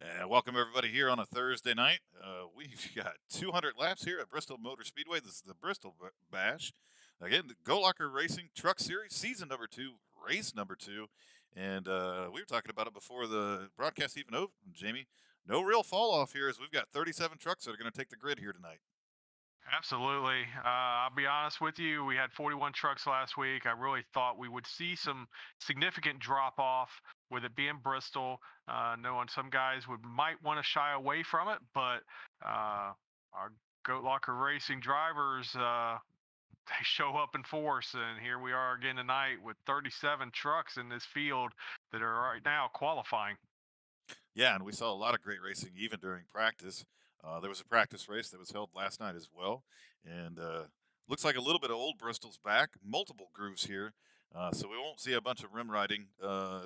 And welcome everybody here on a Thursday night. We've got 200 laps here at Bristol Motor Speedway. This is the Bristol Bash. Again, the Go Locker Racing Truck Series, season number two, race number two. And we were talking about it before the broadcast even opened, Jamie. No real fall off here as we've got 37 trucks that are going to take the grid here tonight. Absolutely. I'll be honest with you. We had 41 trucks last week. I really thought we would see some significant drop off with it being Bristol. Knowing some guys might want to shy away from it, but our Goat Locker Racing drivers they show up in force, and here we are again tonight with 37 trucks in this field that are right now qualifying. Yeah, and we saw a lot of great racing even during practice. There was a practice race that was held last night as well, and looks like a little bit of old Bristol's back. Multiple grooves here, so we won't see a bunch of rim riding,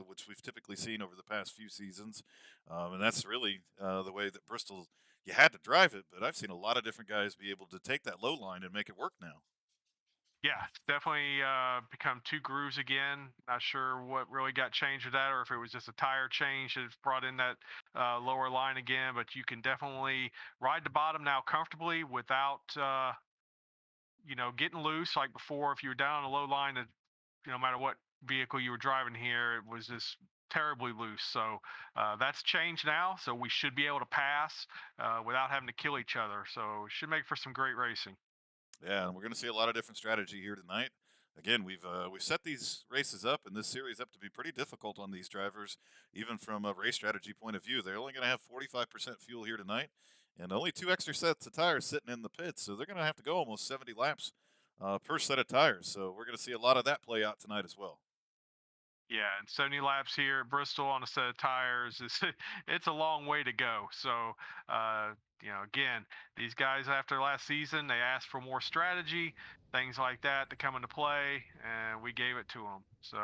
which we've typically seen over the past few seasons. And that's really the way that Bristol. You had to drive it, but I've seen a lot of different guys be able to take that low line and make it work now. Yeah, it's definitely become two grooves again. Not sure what really got changed with that, or if it was just a tire change that brought in that lower line again. But you can definitely ride the bottom now comfortably without, getting loose like before. If you were down on a low line, no matter what vehicle you were driving here, it was just terribly loose. So that's changed now. So we should be able to pass without having to kill each other. So it should make for some great racing. Yeah, and we're going to see a lot of different strategy here tonight. Again, we've set these races up and this series up to be pretty difficult on these drivers, even from a race strategy point of view. They're only going to have 45% fuel here tonight, and only two extra sets of tires sitting in the pits, so they're going to have to go almost 70 laps per set of tires. So we're going to see a lot of that play out tonight as well. Yeah, and 70 laps here at Bristol on a set of tires is it's a long way to go. So, again, these guys after last season, they asked for more strategy, things like that to come into play, and we gave it to them. So,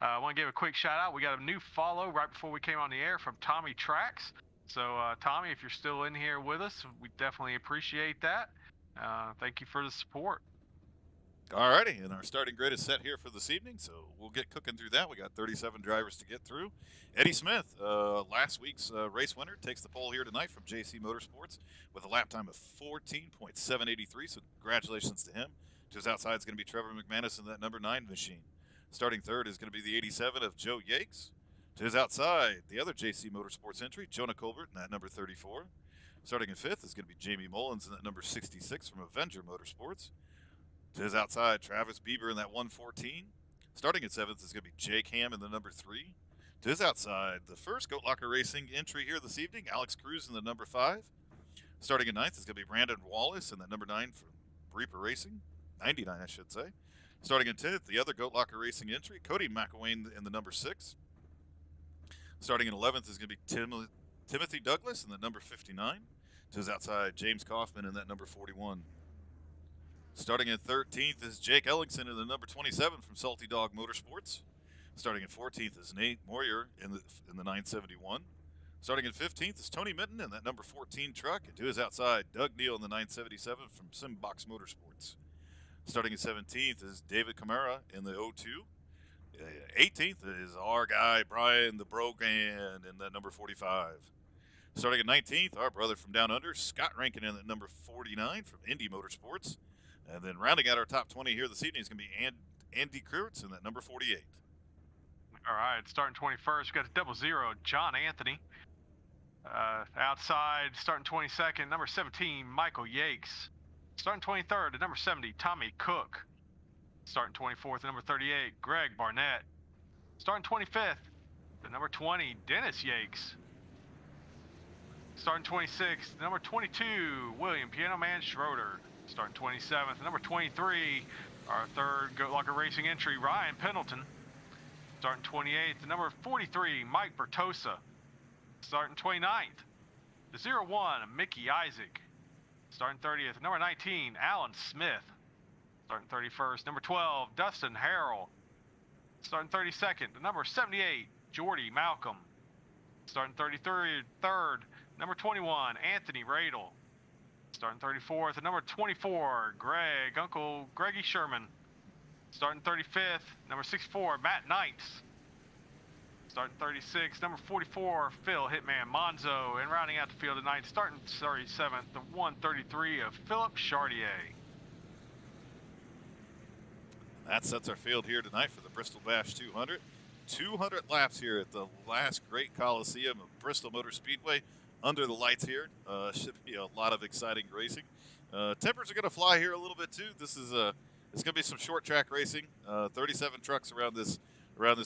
I want to give a quick shout out. We got a new follow right before we came on the air from Tommy Tracks. So, Tommy, if you're still in here with us, we definitely appreciate that. Thank you for the support. Alrighty, and our starting grid is set here for this evening, so we'll get cooking through that. We got 37 drivers to get through. Eddie Smith, last week's race winner, takes the pole here tonight from JC Motorsports with a lap time of 14.783. So congratulations to him. To his outside is going to be Trevor McManus in that number 9 machine. Starting third is going to be the 87 of Joe Yakes. To his outside, the other JC Motorsports entry, Jonah Colbert in that number 34. Starting in fifth is going to be Jamie Mullins in that number 66 from Avenger Motorsports. To his outside, Travis Bieber in that 114. Starting at seventh is going to be Jake Ham in the number 3. To his outside, the first Goat Locker Racing entry here this evening, Alex Cruz in the number 5. Starting at ninth is going to be Brandon Wallace in that number 9 from Reaper Racing. 99, I should say. Starting in 10th, the other Goat Locker Racing entry, Cody McElwain in the number 6. Starting in 11th is going to be Timothy Douglas in the number 59. To his outside, James Kaufman in that number 41. Starting in 13th is Jake Ellingson in the number 27 from Salty Dog Motorsports. Starting in 14th is Nate Moyer in the 971. Starting in 15th is Tony Minton in that number 14 truck. And to his outside, Doug Neal in the 977 from Simbox Motorsports. Starting in 17th is David Camara in the 02. 18th is our guy, Brian the Brogan, in that number 45. Starting at 19th, our brother from down under, Scott Rankin in at number 49 from Indy Motorsports. And then rounding out our top 20 here this evening is going to be Andy Kurtz in that number 48. All right, starting 21st, we got a double zero, John Anthony. Outside, starting 22nd, number 17, Michael Yakes. Starting 23rd, at number 70, Tommy Cook. Starting 24th, at number 38, Greg Barnett. Starting 25th, the number 20, Dennis Yakes. Starting 26th, number 22, William Piano Man Schroeder. Starting 27th, number 23, our third Goat Locker Racing entry, Ryan Pendleton. Starting 28th, number 43, Mike Bertosa. Starting 29th, the 01, Mickey Isaac. Starting 30th, number 19, Alan Smith. Starting 31st, number 12, Dustin Harrell. Starting 32nd, the number 78, Jordy Malcolm. Starting 33rd, number 21, Anthony Radel. Starting 34th, the number 24, Uncle Greggy Sherman. Starting 35th, number 64, Matt Knights. starting 36. Number 44, Phil Hitman Monzo. And rounding out the field tonight, starting 37th, the 133 of Philip Chartier. That sets our field here tonight for the Bristol Bash 200. 200 laps here at the last great Coliseum of Bristol Motor Speedway. Under the lights here, should be a lot of exciting racing. Tempers are going to fly here a little bit too. This is it's going to be some short track racing. 37 trucks around this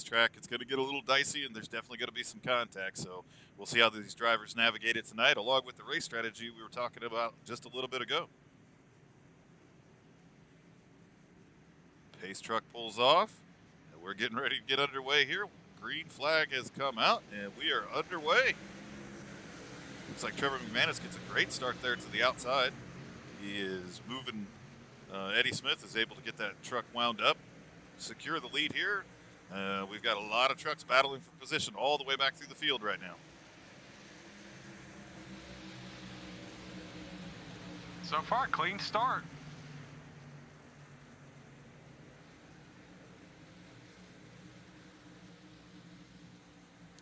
track. It's going to get a little dicey, and there's definitely going to be some contact. So we'll see how these drivers navigate it tonight, along with the race strategy we were talking about just a little bit ago. Pace truck pulls off, and we're getting ready to get underway here. Green flag has come out, and we are underway. Looks like Trevor McManus gets a great start there to the outside. He is moving. Eddie Smith is able to get that truck wound up, secure the lead here. We've got a lot of trucks battling for position all the way back through the field right now. So far, clean start.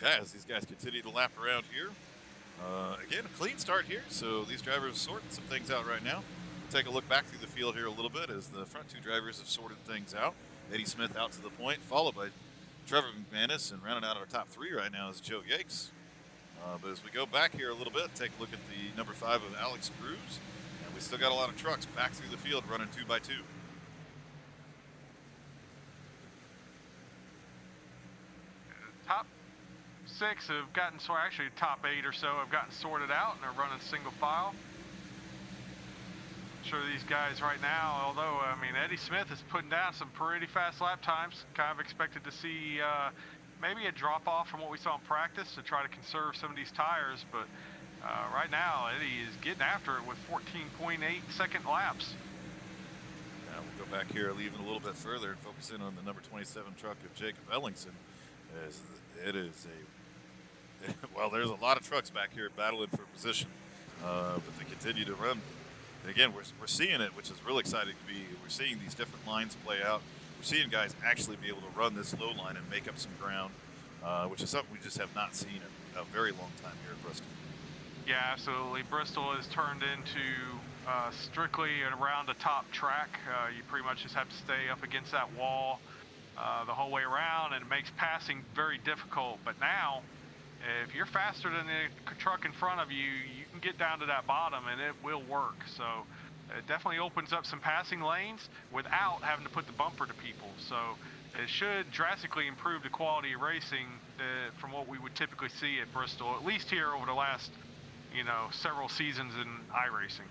As these guys continue to lap around here. Again, a clean start here, so these drivers are sorting some things out right now. We'll take a look back through the field here a little bit as the front two drivers have sorted things out. Eddie Smith out to the point, followed by Trevor McManus, and rounding out our top three right now is Joe Yakes. But as we go back here a little bit, take a look at the number 5 of Alex Cruz, and we still got a lot of trucks back through the field running 2x2. Top 6 have gotten, actually top 8 or so have gotten sorted out and are running single file. I'm sure these guys right now, although, I mean, Eddie Smith is putting down some pretty fast lap times. Kind of expected to see maybe a drop off from what we saw in practice to try to conserve some of these tires, but right now Eddie is getting after it with 14.8 second laps. Now we'll go back here, leaving a little bit further and focus in on the number 27 truck of Jacob Ellingson. As it is well, there's a lot of trucks back here battling for position, but they continue to run. And again, we're seeing it, which is really exciting to be. We're seeing these different lines play out. We're seeing guys actually be able to run this low line and make up some ground, which is something we just have not seen in a very long time here at Bristol. Yeah, absolutely. Bristol has turned into strictly around the top track. You pretty much just have to stay up against that wall the whole way around, and it makes passing very difficult. But now, if you're faster than the truck in front of you, you can get down to that bottom and it will work. So it definitely opens up some passing lanes without having to put the bumper to people. So it should drastically improve the quality of racing from what we would typically see at Bristol, at least here over the last, several seasons in iRacing.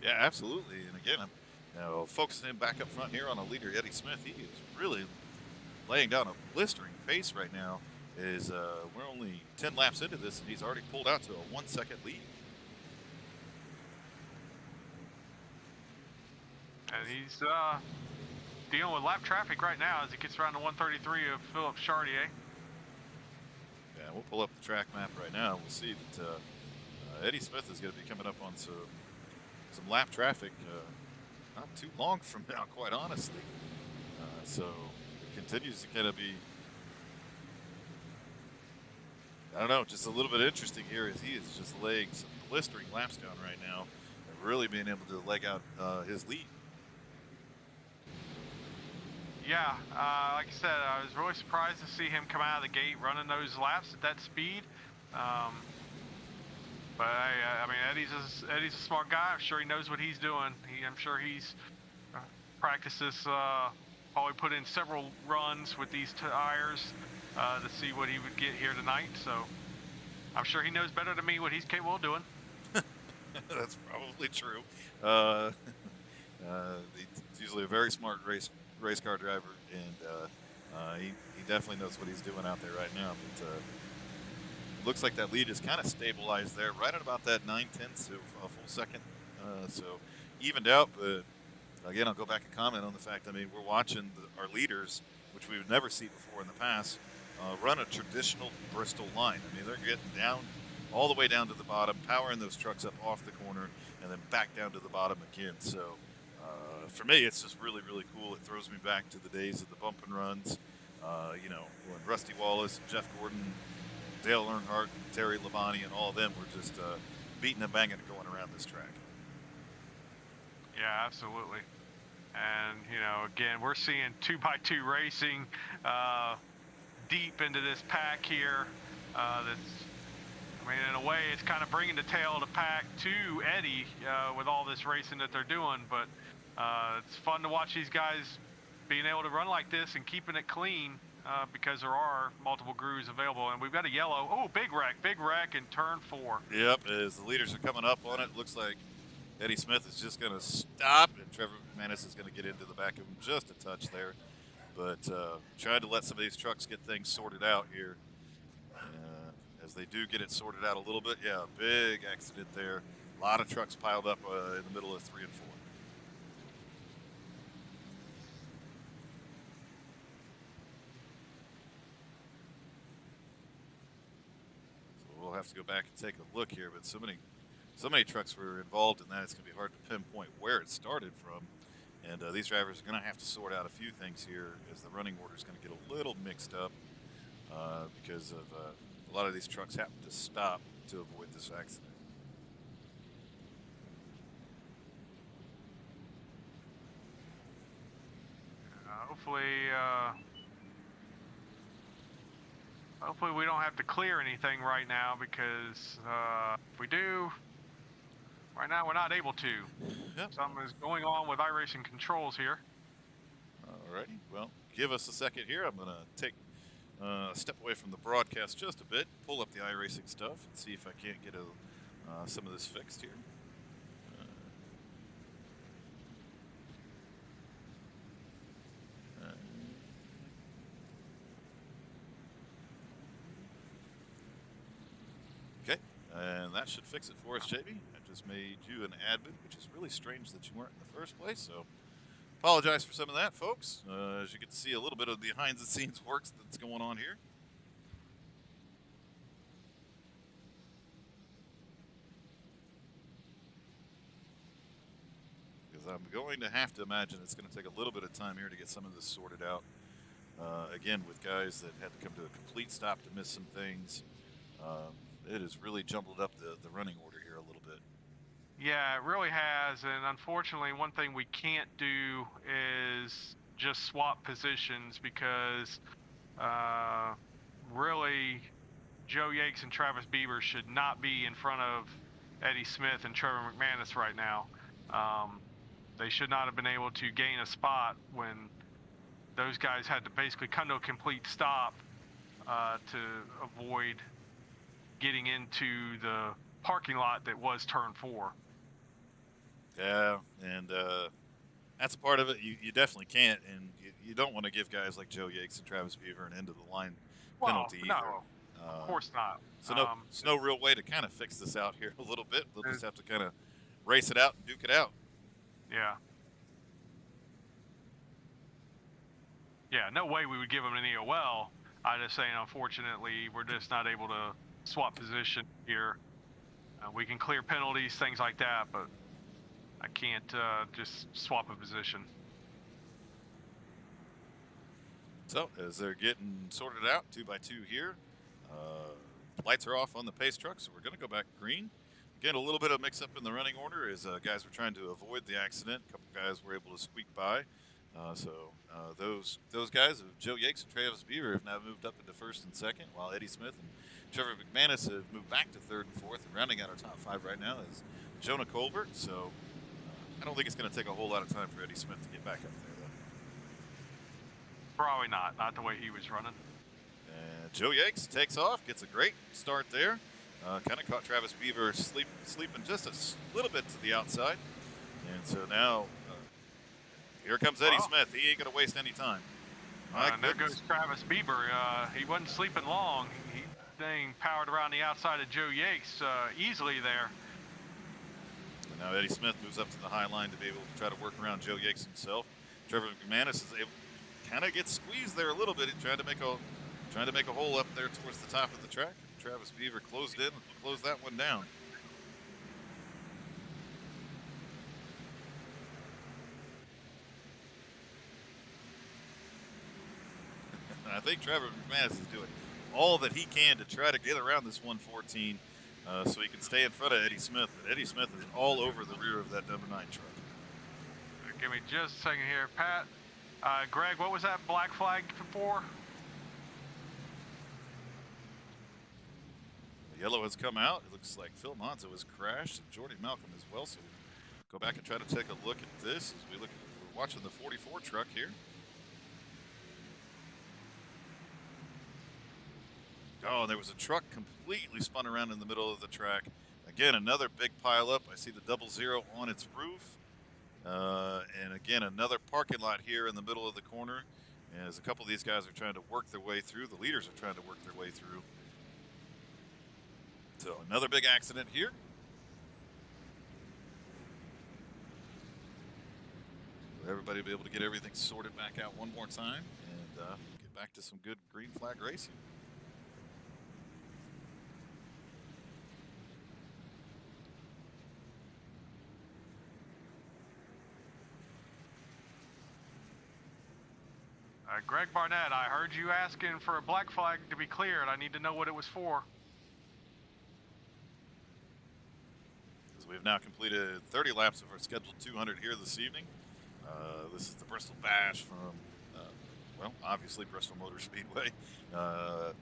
Yeah, absolutely. And again, I'm focusing back up front here on a leader, Eddie Smith. He is really laying down a blistering pace right now. We're only 10 laps into this, and he's already pulled out to a 1-second lead. And he's dealing with lap traffic right now as he gets around the 133 of Philip Chartier. Yeah, we'll pull up the track map right now. We'll see that Eddie Smith is going to be coming up on some lap traffic not too long from now, quite honestly. So it continues to kind of be, I don't know, just a little bit interesting here as he is just laying some blistering laps down right now and really being able to leg out his lead. Yeah, like I said, I was really surprised to see him come out of the gate running those laps at that speed. But I mean, Eddie's a smart guy. I'm sure he knows what he's doing. I'm sure he's practices, probably put in several runs with these tires to see what he would get here tonight. So I'm sure he knows better than me what he's capable of doing. That's probably true. He's usually a very smart race car driver, and he definitely knows what he's doing out there right now. But looks like that lead is kind of stabilized there, right at about that 9/10 of a full second. So evened out, but again, I'll go back and comment on the fact, I mean, we're watching our leaders, which we would never see before in the past, run a traditional Bristol line. I mean, they're getting down, all the way down to the bottom, powering those trucks up off the corner, and then back down to the bottom again. So for me, it's just really, really cool. It throws me back to the days of the bump and runs, You know, when Rusty Wallace, Jeff Gordon, Dale Earnhardt, Terry Labonte, and all of them were just beating and banging going around this track. Yeah, absolutely. And, you know, again, we're seeing 2x2 racing deep into this pack here. I mean, in a way, it's kind of bringing the tail of the pack to Eddie with all this racing that they're doing. But it's fun to watch these guys being able to run like this and keeping it clean because there are multiple grooves available. And we've got a yellow. Oh, big wreck in turn 4. Yep, as the leaders are coming up on it, looks like Eddie Smith is just going to stop, and Trevor McManus is going to get into the back of him just a touch there. But trying to let some of these trucks get things sorted out here. As they do get it sorted out a little bit, yeah, big accident there. A lot of trucks piled up in the middle of 3 and 4. So we'll have to go back and take a look here, but so many trucks were involved in that, it's going to be hard to pinpoint where it started from. And these drivers are going to have to sort out a few things here as the running order is going to get a little mixed up because of a lot of these trucks happen to stop to avoid this accident. Hopefully we don't have to clear anything right now because if we do, right now we're not able to. Yep. Something is going on with iRacing controls here. Alrighty, well, give us a second here. I'm going to take step away from the broadcast just a bit, pull up the iRacing stuff, and see if I can't get some of this fixed here. Okay, and that should fix it for us, JB. I just made you an admin, which is really strange that you weren't in the first place, so apologize for some of that, folks. As you get to see a little bit of the behind-the-scenes works that's going on here. Because I'm going to have to imagine it's going to take a little bit of time here to get some of this sorted out. Again, with guys that had to come to a complete stop to miss some things, it has really jumbled up the running order here a little bit. Yeah, it really has, and unfortunately one thing we can't do is just swap positions because really Joe Yates and Travis Bieber should not be in front of Eddie Smith and Trevor McManus right now. They should not have been able to gain a spot when those guys had to basically come to a complete stop to avoid getting into the parking lot that was turn 4. Yeah, and that's a part of it. You definitely can't, and you don't want to give guys like Joe Yates and Travis Beaver an end-of-the-line penalty either. No, of course not. So there's no real way to kind of fix this out here a little bit. We'll just have to kind of race it out and duke it out. Yeah. Yeah, no way we would give them an EOL. I'm just saying, unfortunately, we're just not able to swap position here. We can clear penalties, things like that, but I can't just swap a position. So as they're getting sorted out 2x2 here, lights are off on the pace truck, so we're going to go back green. Again, a little bit of mix-up in the running order as guys were trying to avoid the accident. A couple guys were able to squeak by. Those guys, Joe Yates and Travis Beaver, have now moved up into first and second, while Eddie Smith and Trevor McManus have moved back to third and fourth. And rounding out our top 5 right now is Jonah Colbert. So I don't think it's going to take a whole lot of time for Eddie Smith to get back up there, though. Probably not. Not the way he was running. And Joe Yates takes off, gets a great start there. Kind of caught Travis Beaver sleeping just a little bit to the outside. And so now here comes Eddie Smith. He ain't going to waste any time. And there goes Travis Bieber. He wasn't sleeping long. He powered around the outside of Joe Yates easily there. And now Eddie Smith moves up to the high line to be able to try to work around Joe Yates himself. Trevor McManus is able to kind of get squeezed there a little bit. He's trying to make a hole up there towards the top of the track. Travis Beaver closed that one down. I think Trevor McManus is doing all that he can to try to get around this 114 so he can stay in front of Eddie Smith. But Eddie Smith is all over the rear of that number 9 truck. Give me just a second here, Pat. Greg, what was that black flag for? The yellow has come out. It looks like Phil Monzo has crashed, and Jordy Malcolm as well. So we'll go back and try to take a look at this as we're watching the 44 truck here. Oh, there was a truck completely spun around in the middle of the track. Again, another big pileup. I see the 00 on its roof. And again, another parking lot here in the middle of the corner. As a couple of these guys are trying to work their way through. The leaders are trying to work their way through. So another big accident here. Everybody will be able to get everything sorted back out one more time and get back to some good green flag racing. Greg Barnett, I heard you asking for a black flag to be cleared. I need to know what it was for. As we've now completed 30 laps of our scheduled 200 here this evening. This is the Bristol Bash from, well, obviously Bristol Motor Speedway.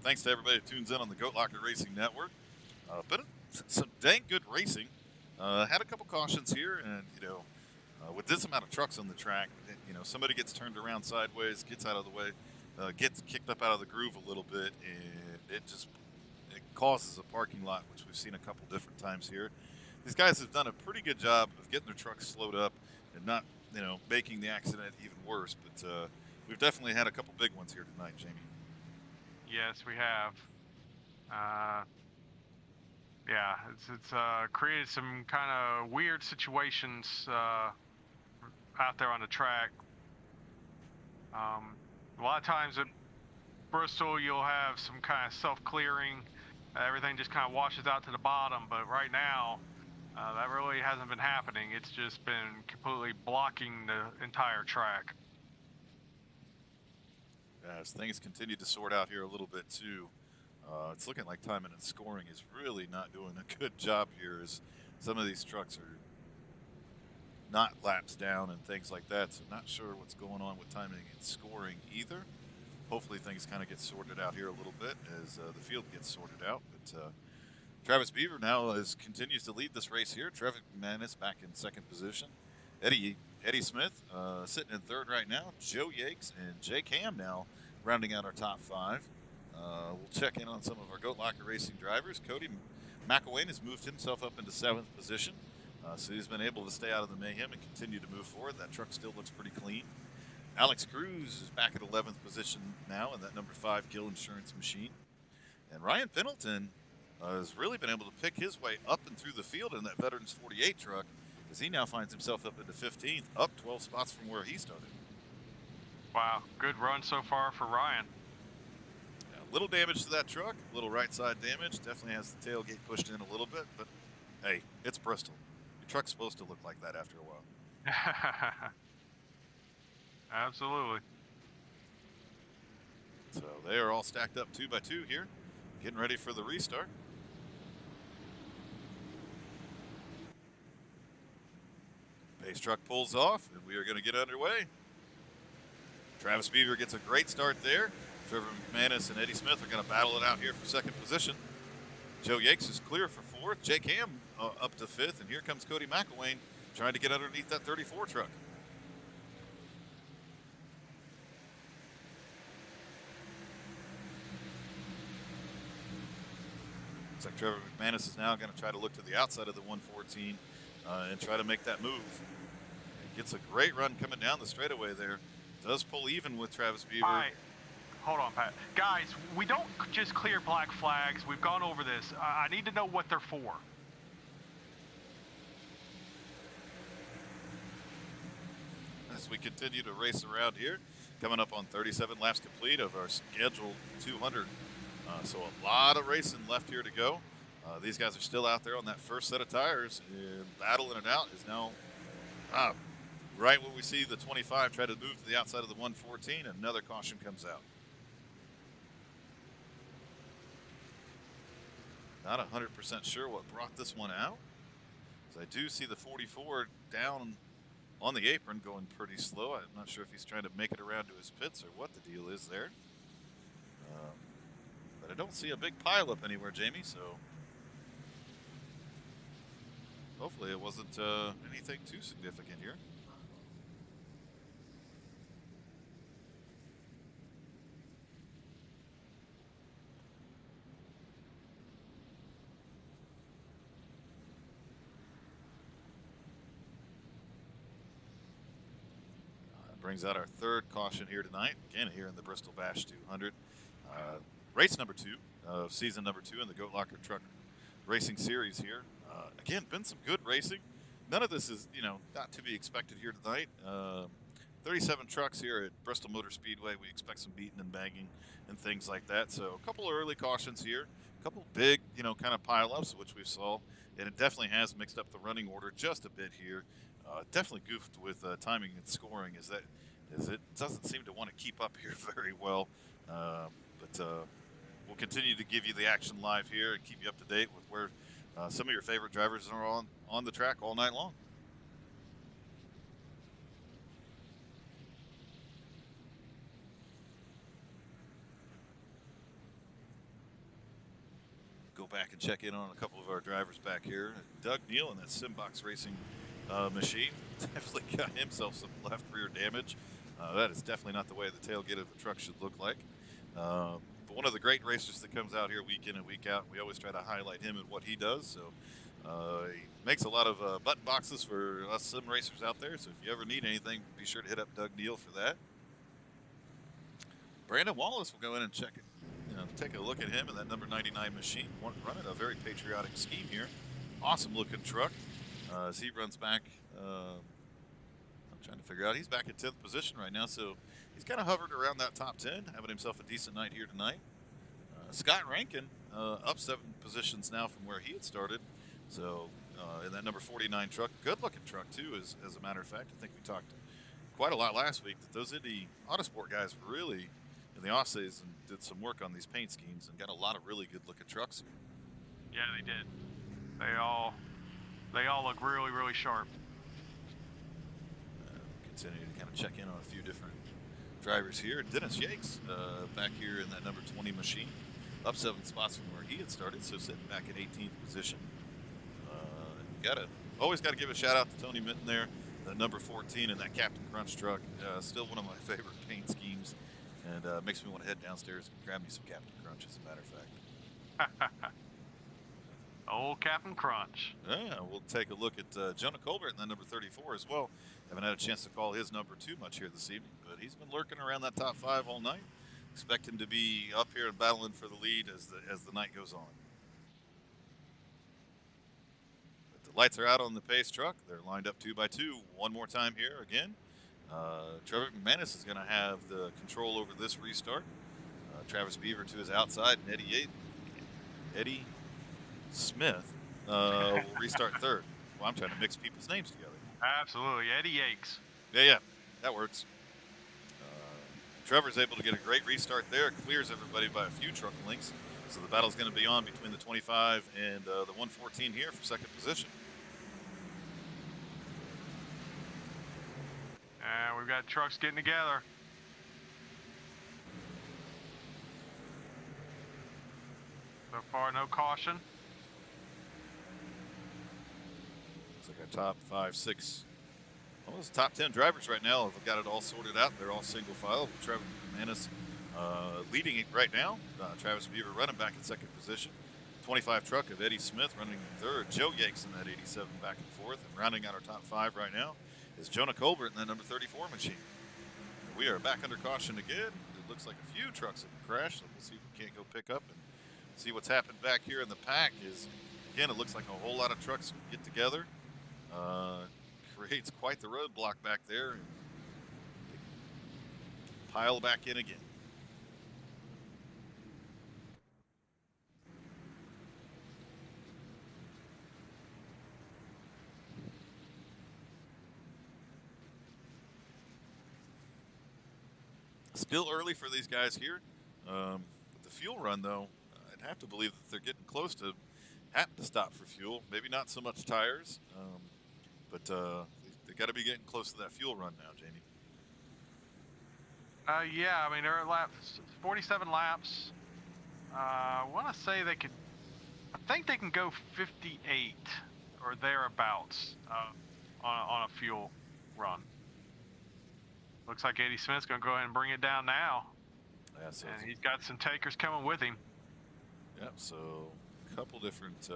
Thanks to everybody who tunes in on the Goat Locker Racing Network. But some dang good racing. Had a couple cautions here, and with this amount of trucks on the track, somebody gets turned around sideways, gets out of the way, gets kicked up out of the groove a little bit, and it causes a parking lot, which we've seen a couple different times here. These guys have done a pretty good job of getting their trucks slowed up and not, making the accident even worse. But we've definitely had a couple big ones here tonight, Jamie. Yes, we have. Yeah, it's created some kind of weird situations out there on the track. A lot of times at Bristol, you'll have some kind of self-clearing. Everything just kind of washes out to the bottom, but right now, that really hasn't been happening. It's just been completely blocking the entire track. As things continue to sort out here a little bit too, it's looking like timing and scoring is really not doing a good job here, as some of these trucks are not laps down and things like that. So not sure what's going on with timing and scoring either. Hopefully things kind of get sorted out here a little bit as the field gets sorted out. But Travis Beaver now continues to lead this race here. Trevor McManus back in second position. Eddie Smith sitting in third right now. Joe Yakes and Jake Ham now rounding out our top 5. We'll check in on some of our Goat Locker Racing drivers. Cody McElwain has moved himself up into 7th position. So he's been able to stay out of the mayhem and continue to move forward. That truck still looks pretty clean. Alex Cruz is back at 11th position now in that number 5 Gill Insurance machine. And Ryan Pendleton has really been able to pick his way up and through the field in that Veterans 48 truck, as he now finds himself up into 15th, up 12 spots from where he started. Wow, good run so far for Ryan. Yeah, a little damage to that truck, a little right side damage. Definitely has the tailgate pushed in a little bit, but hey, it's Bristol. Your truck's supposed to look like that after a while. Absolutely. So they are all stacked up 2 by 2 here, getting ready for the restart. Pace truck pulls off, and we are going to get underway. Travis Beaver gets a great start there. Trevor McManus and Eddie Smith are going to battle it out here for second position. Joe Yakes is clear for 4th. Jake Ham up to 5th, and here comes Cody McElwain trying to get underneath that 34 truck. Looks like Trevor McManus is now going to try to look to the outside of the 114 and try to make that move. He gets a great run coming down the straightaway there. Does pull even with Travis Beaver. All right. Hold on, Pat. Guys, we don't just clear black flags. We've gone over this. I need to know what they're for. As we continue to race around here, coming up on 37 laps complete of our scheduled 200. So a lot of racing left here to go. These guys are still out there on that first set of tires, and battling it out is now right when we see the 25 try to move to the outside of the 114, another caution comes out. Not 100% sure what brought this one out. I do see the 44 down on the apron going pretty slow. I'm not sure if he's trying to make it around to his pits or what the deal is there. But I don't see a big pileup anywhere, Jamie, so hopefully it wasn't anything too significant here. Brings out our third caution here tonight, again here in the Bristol Bash 200. Race number 2 of season number 2 in the Goat Locker Truck Racing Series here. Again, been some good racing. None of this is, not to be expected here tonight. 37 trucks here at Bristol Motor Speedway. We expect some beating and banging and things like that. So a couple of early cautions here, a couple big, kind of pile-ups, which we saw. And it definitely has mixed up the running order just a bit here. Definitely goofed with timing and scoring, as it doesn't seem to want to keep up here very well. But we'll continue to give you the action live here and keep you up to date with where some of your favorite drivers are on the track all night long. Go back and check in on a couple of our drivers back here. Doug Neal in that Simbox Racing machine definitely got himself some left rear damage. That is definitely not the way the tailgate of a truck should look like. But one of the great racers that comes out here week in and week out. We always try to highlight him and what he does. So he makes a lot of button boxes for us sim racers out there. So if you ever need anything, be sure to hit up Doug Neal for that. Brandon Wallace will go in and check it. Take a look at him in that number 99 machine. Running a very patriotic scheme here. Awesome looking truck. As he runs back, I'm trying to figure out, he's back in 10th position right now, so he's kind of hovered around that top 10, having himself a decent night here tonight. Scott Rankin up 7 positions now from where he had started, so in that number 49 truck, good looking truck too, as a matter of fact. I think we talked quite a lot last week that those Indy Autosport guys really, in the off-season, did some work on these paint schemes and got a lot of really good looking trucks here. Yeah, they did. They all look really, really sharp. Continue to kind of check in on a few different drivers here. Dennis Yakes back here in that number 20 machine, up 7 spots from where he had started, so sitting back at 18th position. Always got to give a shout out to Tony Minton there, the number 14 in that Captain Crunch truck. Still one of my favorite paint schemes, and makes me want to head downstairs and grab me some Captain Crunch, as a matter of fact. Old Captain Crunch. Yeah, we'll take a look at Jonah Colbert in that number 34 as well. Haven't had a chance to call his number too much here this evening, but he's been lurking around that top 5 all night. Expect him to be up here and battling for the lead as the night goes on. But the lights are out on the pace truck. They're lined up 2 by 2. One more time here again. Trevor McManus is going to have the control over this restart. Travis Beaver to his outside, and Eddie Smith will restart third. Well, I'm trying to mix people's names together. Absolutely. Eddie Yakes. Yeah, that works. Trevor's able to get a great restart there. Clears everybody by a few truck lengths. So the battle's going to be on between the 25 and the 114 here for second position. And we've got trucks getting together. So far, no caution. Looks like our top 5, 6, almost top 10 drivers right now have got it all sorted out. They're all single file. Trevor McManus leading it right now. Travis Beaver running back in second position. 25 truck of Eddie Smith running in third. Joe Yakes in that 87 back and forth. And rounding out our top 5 right now is Jonah Colbert in that number 34 machine. We are back under caution again. It looks like a few trucks have crashed, so we'll see if we can't go pick up and see what's happened back here in the pack. Again, it looks like a whole lot of trucks get together. Creates quite the roadblock back there. And pile back in again. Still early for these guys here. With the fuel run, though, I'd have to believe that they're getting close to had to stop for fuel. Maybe not so much tires, but they got to be getting close to that fuel run now, Jamie. Yeah, I mean, they're at laps, 47 laps. I want to say they could, I think they can go 58 or thereabouts on a fuel run. Looks like Eddie Smith's going to go ahead and bring it down now. Yeah, so and he's got some takers coming with him. Yep, so a couple different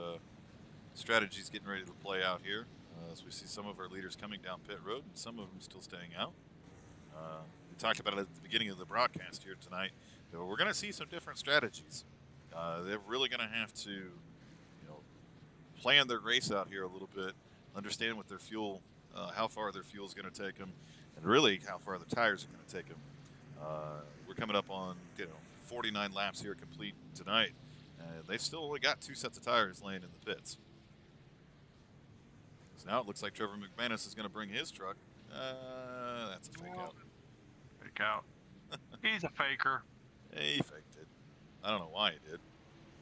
strategies getting ready to play out here. As we see some of our leaders coming down pit road and some of them still staying out. We talked about it at the beginning of the broadcast here tonight. We're going to see some different strategies. They're really going to have to, plan their race out here a little bit, understand what their fuel, how far their fuel is going to take them, and really how far the tires are going to take them. We're coming up on 49 laps here complete tonight, and they've still only got 2 sets of tires laying in the pits. So now it looks like Trevor McManus is going to bring his truck. That's a fake out. Fake out. He's a faker. He faked it. I don't know why he did.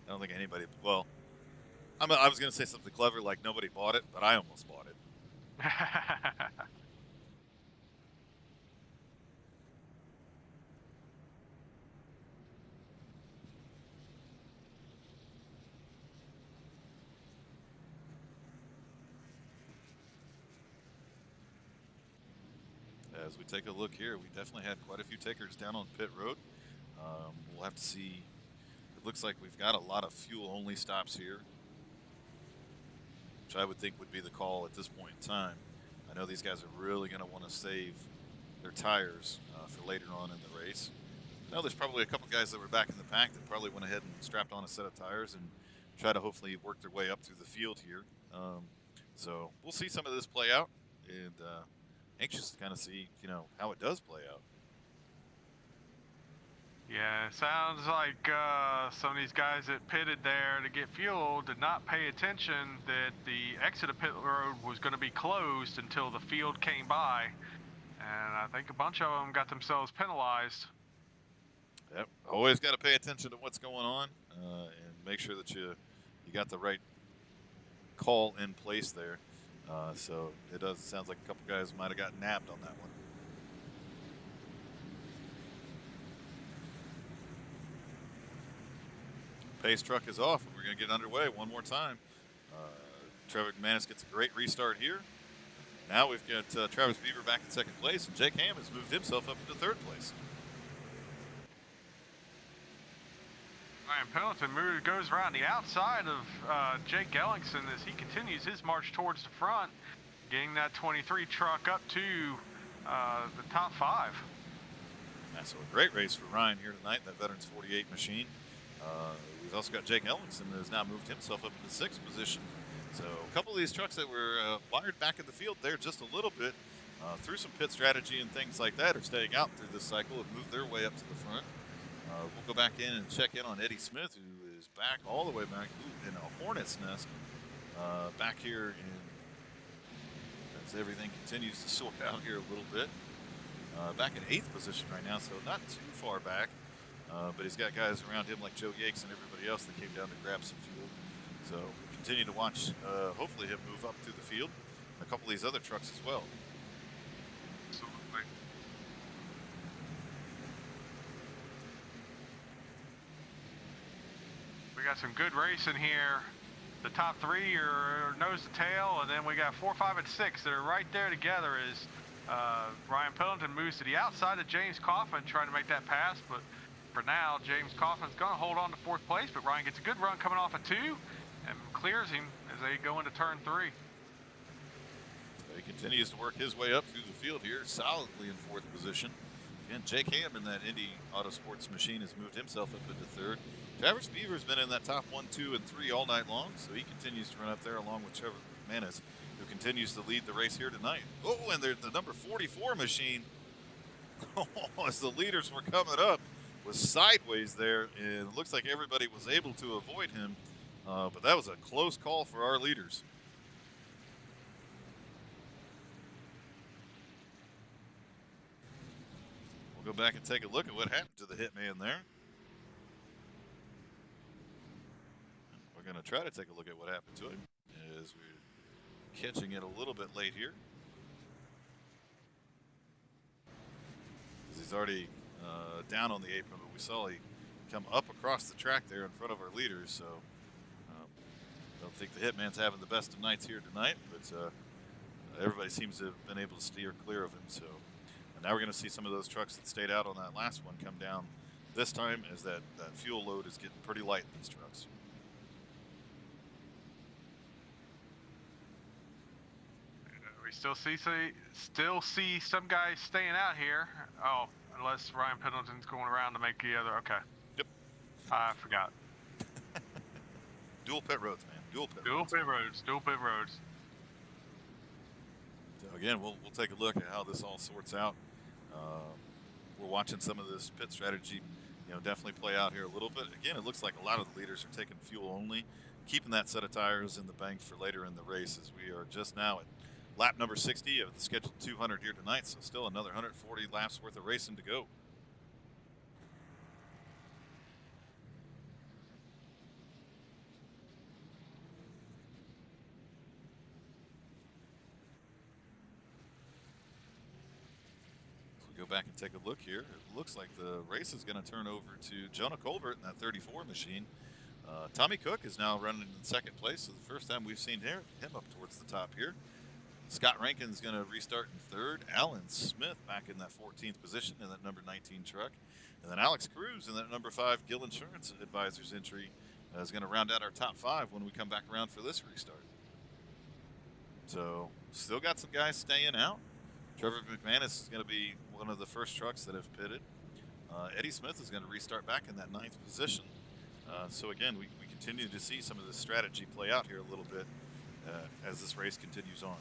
I don't think anybody. Well, I was going to say something clever like nobody bought it, but I almost bought it. As we take a look here, we definitely had quite a few takers down on pit road. We'll have to see. It looks like we've got a lot of fuel-only stops here, which I would think would be the call at this point in time. I know these guys are really going to want to save their tires for later on in the race. I know there's probably a couple guys that were back in the pack that probably went ahead and strapped on a set of tires and try to hopefully work their way up through the field here. So we'll see some of this play out, and anxious to kind of see, how it does play out. Yeah, it sounds like some of these guys that pitted there to get fuel did not pay attention that the exit of pit road was going to be closed until the field came by. And I think a bunch of them got themselves penalized. Yep, always got to pay attention to what's going on and make sure that you got the right call in place there. So it sounds like a couple guys might have gotten nabbed on that one. Pace truck is off, and we're going to get underway one more time. Trevor McManus gets a great restart here. Now we've got Travis Beaver back in second place, and Jake Ham has moved himself up into third place. Ryan Pendleton goes around the outside of Jake Ellingson as he continues his march towards the front, getting that 23 truck up to the top 5. Yeah, so a great race for Ryan here tonight, that Veterans 48 machine. We've also got Jake Ellingson that has now moved himself up into 6th position. So a couple of these trucks that were wired back in the field there just a little bit through some pit strategy and things like that are staying out through this cycle and moved their way up to the front. We'll go back in and check in on Eddie Smith, who is back all the way back in a hornet's nest back here as everything continues to sort out here a little bit. Back in 8th position right now, so not too far back. But he's got guys around him like Joe Yakes and everybody else that came down to grab some fuel. So continue to watch, hopefully him move up through the field. And a couple of these other trucks as well. Absolutely. We got some good racing here. The top 3 are nose to tail, and then we got 4, 5, and 6 that are right there together as Ryan Pendleton moves to the outside of James Coffin trying to make that pass, but for now, James Coffin's going to hold on to 4th place, but Ryan gets a good run coming off of 2 and clears him as they go into turn 3. So he continues to work his way up through the field here, solidly in 4th position. And Jake Ham in that Indy Autosports machine has moved himself up into 3rd. Travis Beaver's been in that top 1, 2, and 3 all night long, so he continues to run up there along with Trevor McManus, who continues to lead the race here tonight. Oh, and the number 44 machine, as the leaders were coming up, was sideways there, and it looks like everybody was able to avoid him, but that was a close call for our leaders. We'll go back and take a look at what happened to the hitman there. We're We're going to try to take a look at what happened to him as we're catching it a little bit late here. He's already down on the apron, but we saw he come up across the track there in front of our leaders. So I don't think the Hitman's having the best of nights here tonight, but everybody seems to have been able to steer clear of him. So now we're going to see some of those trucks that stayed out on that last one come down this time, as that fuel load is getting pretty light in these trucks. We still see some guys staying out here. Oh, unless Ryan Pendleton's going around to make the other. Okay. Yep. I forgot. Dual pit roads, man. Dual pit roads. Dual pit roads. So again, we'll take a look at how this all sorts out. We're watching some of this pit strategy, definitely play out here a little bit. Again, it looks like a lot of the leaders are taking fuel only, keeping that set of tires in the bank for later in the race, as we are just now at lap number 60 of the scheduled 200 here tonight, so still another 140 laps worth of racing to go. Go back and take a look here. It looks like the race is going to turn over to Jonah Colbert in that 34 machine. Tommy Cook is now running in second place. So the first time we've seen him up towards the top here. Scott Rankin's going to restart in third. Alan Smith back in that 14th position in that number 19 truck. And then Alex Cruz in that number 5 Gill Insurance Advisors entry is going to round out our top 5 when we come back around for this restart. So still got some guys staying out. Trevor McManus is going to be one of the first trucks that have pitted. Eddie Smith is going to restart back in that 9th position. So again, we continue to see some of this strategy play out here a little bit as this race continues on.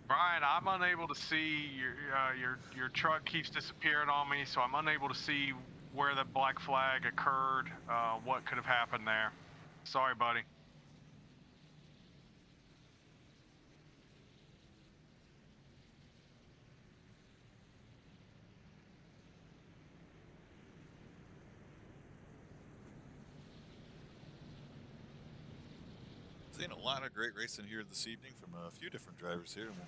Brian, I'm unable to see your truck keeps disappearing on me, so I'm unable to see where that black flag occurred, what could have happened there. Sorry, buddy. Seen a lot of great racing here this evening from a few different drivers here, and we'll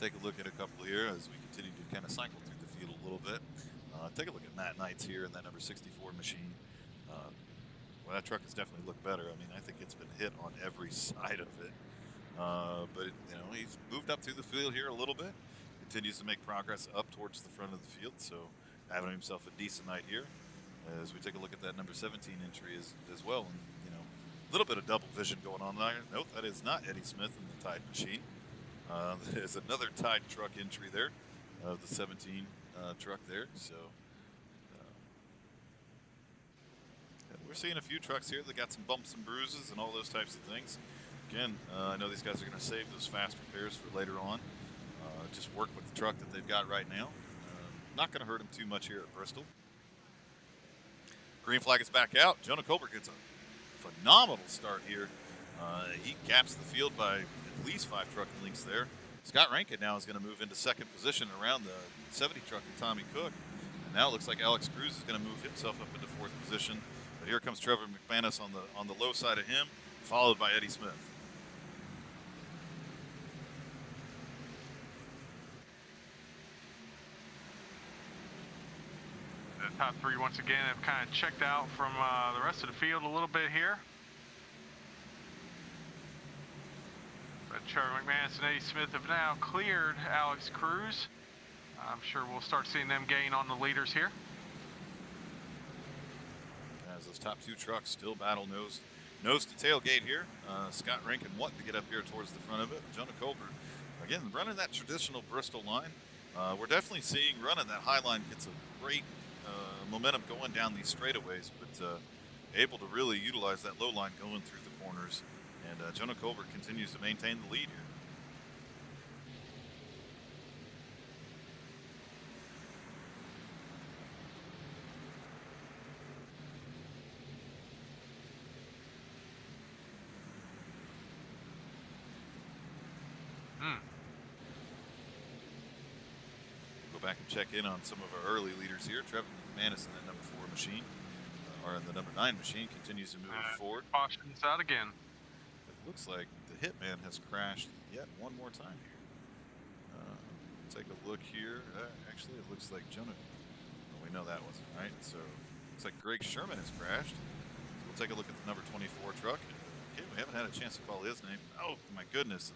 take a look at a couple here as we continue to kind of cycle through the field a little bit. Take a look at Matt Knights here in that number 64 machine. Well, that truck has definitely looked better. I mean, I think it's been hit on every side of it. But he's moved up through the field here a little bit. Continues to make progress up towards the front of the field. So having himself a decent night here as we take a look at that number 17 entry as well. And, a little bit of double vision going on there. Note that is not Eddie Smith in the Tide machine. There's another Tide truck entry there of the 17 truck there. So we're seeing a few trucks here that got some bumps and bruises and all those types of things. Again, I know these guys are going to save those fast repairs for later on. Just work with the truck that they've got right now. Not going to hurt them too much here at Bristol. Green flag is back out. Jonah Colbert gets a phenomenal start here. He caps the field by at least 5 truck lengths there. Scott Rankin now is going to move into second position around the 70 truck of Tommy Cook. And now it looks like Alex Cruz is going to move himself up into 4th position. But here comes Trevor McManus on the low side of him, followed by Eddie Smith. The top 3 once again have kind of checked out from the rest of the field a little bit here. But Trevor McManus and Eddie Smith have now cleared Alex Cruz. I'm sure we'll start seeing them gain on the leaders here. As those top 2 trucks still battle nose to tailgate here. Scott Rankin wanting to get up here towards the front of it. Jonah Colbert, again, running that traditional Bristol line. We're definitely seeing running that high line gets a great momentum going down these straightaways, but able to really utilize that low line going through the corners. And Jonah Colbert continues to maintain the lead here. go back and check in on some of our early leaders here. Trevor McManus in that number 4 machine, or in the number 9 machine, continues to move forward. Caution's out again. It looks like the Hitman has crashed yet one more time here. Take a look here. Actually, it looks like Jonah. Well, we know that wasn't right. So it looks like Greg Sherman has crashed. So we'll take a look at the number 24 truck. Okay, we haven't had a chance to call his name. Oh my goodness!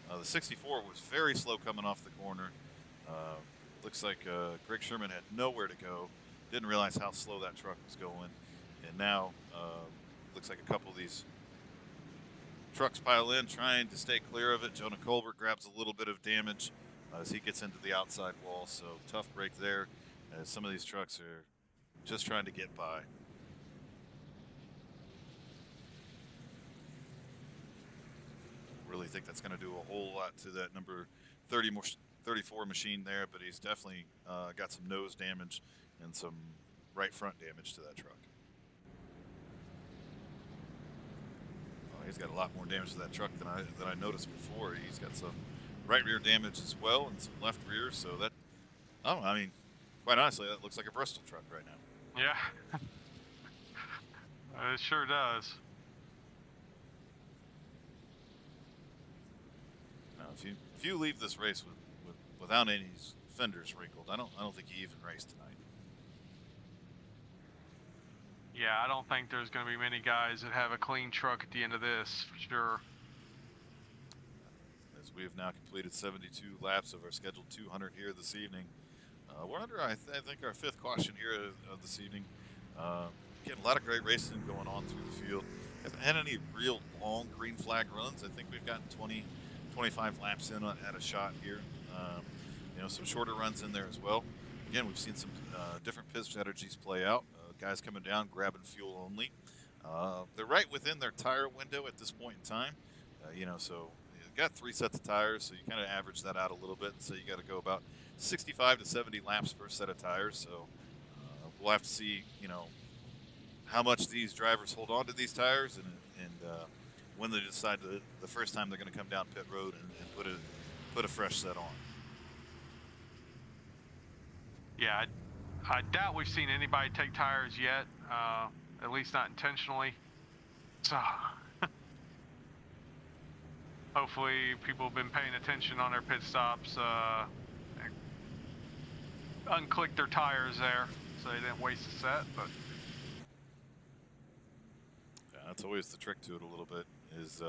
And, the 64 was very slow coming off the corner. Looks like Greg Sherman had nowhere to go. Didn't realize how slow that truck was going, and now looks like a couple of these trucks pile in, trying to stay clear of it. Jonah Colbert grabs a little bit of damage as he gets into the outside wall, so tough break there, as some of these trucks are just trying to get by. Really think that's going to do a whole lot to that number 34 machine there, but he's definitely got some nose damage and some right front damage to that truck. He's got a lot more damage to that truck than I noticed before. He's got some right rear damage as well, and some left rear. So that, I mean, quite honestly, that looks like a Bristol truck right now. Yeah, it sure does. Now, if you leave this race without any fenders wrinkled, I don't think you even raced tonight. Yeah, I don't think there's going to be many guys that have a clean truck at the end of this, for sure. As we have now completed 72 laps of our scheduled 200 here this evening. We're under, I think, our 5th caution here of this evening. Getting a lot of great racing going on through the field. Haven't had any real long green flag runs. I think we've gotten 20, 25 laps in at a shot here. You know, some shorter runs in there as well. Again, we've seen some different pit strategies play out. Guys coming down, grabbing fuel only. They're right within their tire window at this point in time. You know, so you've got 3 sets of tires, so you kind of average that out a little bit. So you got to go about 65 to 70 laps per set of tires. So we'll have to see, you know, how much these drivers hold on to these tires, and when they decide the first time they're going to come down pit road and put a fresh set on. Yeah, I doubt we've seen anybody take tires yet, at least not intentionally. So hopefully people have been paying attention on their pit stops, and unclicked their tires there so they didn't waste a set. But yeah, that's always the trick to it a little bit, is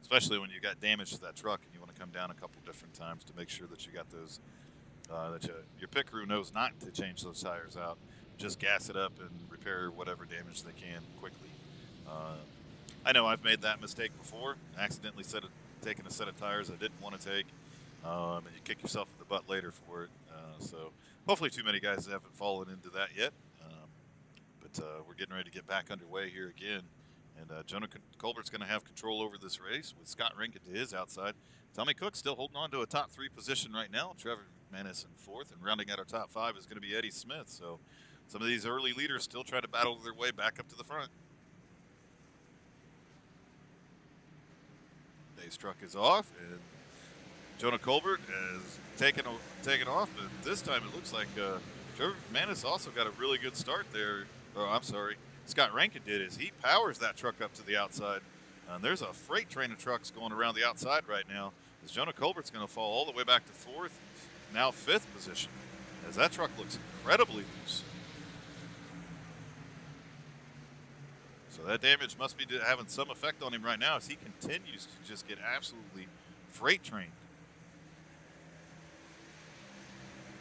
especially when you got damage to that truck and you want to come down a couple different times to make sure that you got those. Your pit crew knows not to change those tires out. Just gas it up and repair whatever damage they can quickly. I know I've made that mistake before. Accidentally taken a set of tires I didn't want to take, and you kick yourself in the butt later for it. So hopefully too many guys haven't fallen into that yet. But we're getting ready to get back underway here again. And Jonah Colbert's going to have control over this race with Scott Rinkin to his outside. Tommy Cook still holding on to a top 3 position right now. Trevor McManus in 4th, and rounding out our top 5 is going to be Eddie Smith. So some of these early leaders still trying to battle their way back up to the front. Dave's truck is off, and Jonah Colbert has taken off, but this time it looks like Trevor McManus also got a really good start there. Oh, I'm sorry. Scott Rankin did is he powers that truck up to the outside. And there's a freight train of trucks going around the outside right now. As Jonah Colbert's going to fall all the way back to 4th, now 5th position, as that truck looks incredibly loose. So that damage must be having some effect on him right now as he continues to just get absolutely freight trained.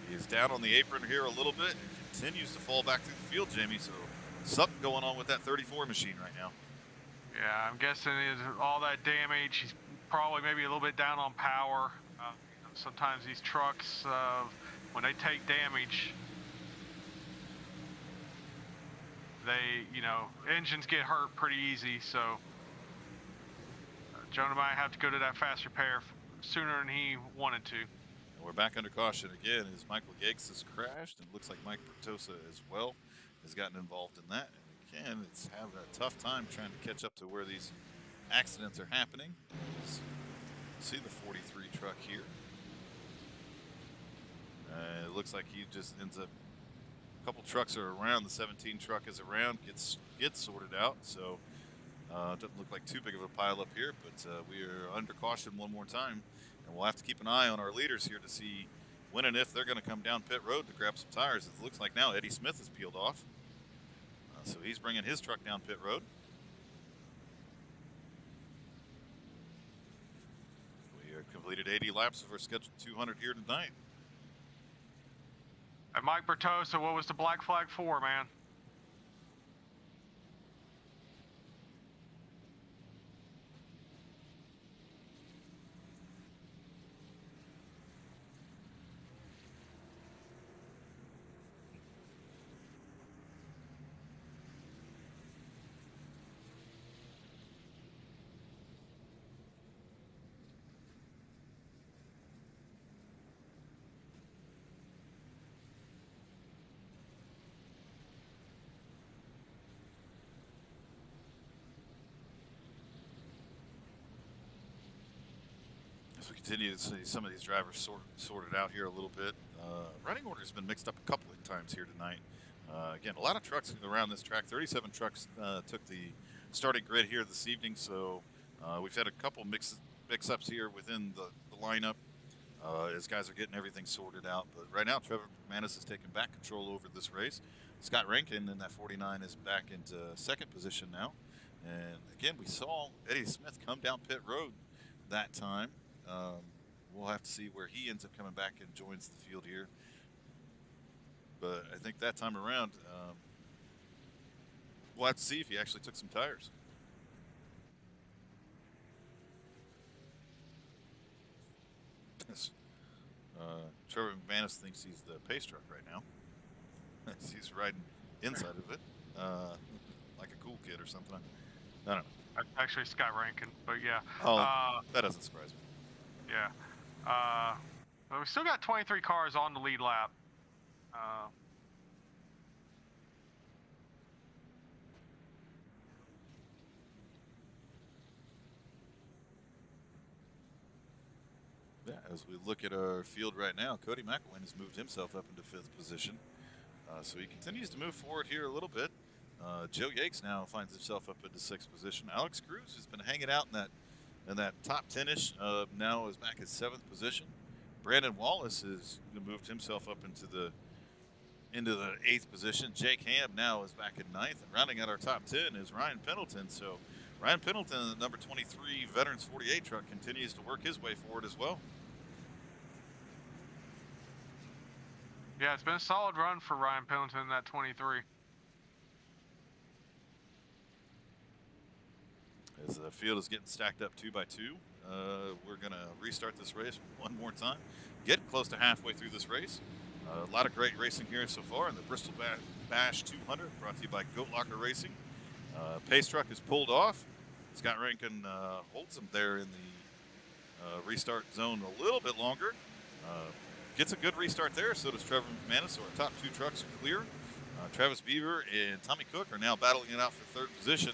He is down on the apron here a little bit and continues to fall back through the field, Jamie. So something going on with that 34 machine right now. yeah, I'm guessing all that damage, he's probably maybe a little bit down on power. Sometimes these trucks, when they take damage, engines get hurt pretty easy. So Jonah might have to go to that fast repair sooner than he wanted to. And we're back under caution again as Michael Yates has crashed, and it looks like Mike Pertosa as well has gotten involved in that. And again, it's having a tough time trying to catch up to where these accidents are happening. See the 43 truck here. It looks like he just ends up, a couple trucks are around. The 17 truck is around, gets sorted out. So doesn't look like too big of a pile up here, but we are under caution one more time. And we'll have to keep an eye on our leaders here to see when and if they're going to come down pit road to grab some tires. It looks like now Eddie Smith is peeled off. So he's bringing his truck down pit road. We have completed 80 laps of our scheduled 200 here tonight. And Mike Bertosa, what was the black flag for, man? As we continue to see some of these drivers sorted out here a little bit. Running order has been mixed up a couple of times here tonight. Again, a lot of trucks around this track. 37 trucks took the starting grid here this evening, so we've had a couple mix-ups here within the lineup as guys are getting everything sorted out. But right now, Trevor McManus is taking back control over this race. Scott Rankin in that 49 is back into second position now. And again, we saw Eddie Smith come down pit road that time. We'll have to see where he ends up coming back and joins the field here. But I think that time around, we'll have to see if he actually took some tires. Trevor McManus thinks he's the pace truck right now. He's riding inside of it, like a cool kid or something. I don't know. Actually, Scott Rankin, but yeah. Oh, that doesn't surprise me. Yeah. But we still got 23 cars on the lead lap. Yeah, as we look at our field right now, Cody McElwain has moved himself up into 5th position. So he continues to move forward here a little bit. Joe Yakes now finds himself up into 6th position. Alex Cruz has been hanging out in that top 10-ish, now is back at 7th position. Brandon Wallace has moved himself up into the 8th position. Jake Ham now is back in 9th. And rounding out our top 10 is Ryan Pendleton. So Ryan Pendleton, the number 23 Veterans 48 truck, continues to work his way forward as well. Yeah, it's been a solid run for Ryan Pendleton in that 23. As the field is getting stacked up 2 by 2, we're going to restart this race one more time. Getting close to halfway through this race. A lot of great racing here so far in the Bristol Bash 200, brought to you by Goat Locker Racing. Pace truck is pulled off. Scott Rankin holds him there in the restart zone a little bit longer. Gets a good restart there, so does Trevor McManus. So our top 2 trucks are clear. Travis Beaver and Tommy Cook are now battling it out for 3rd position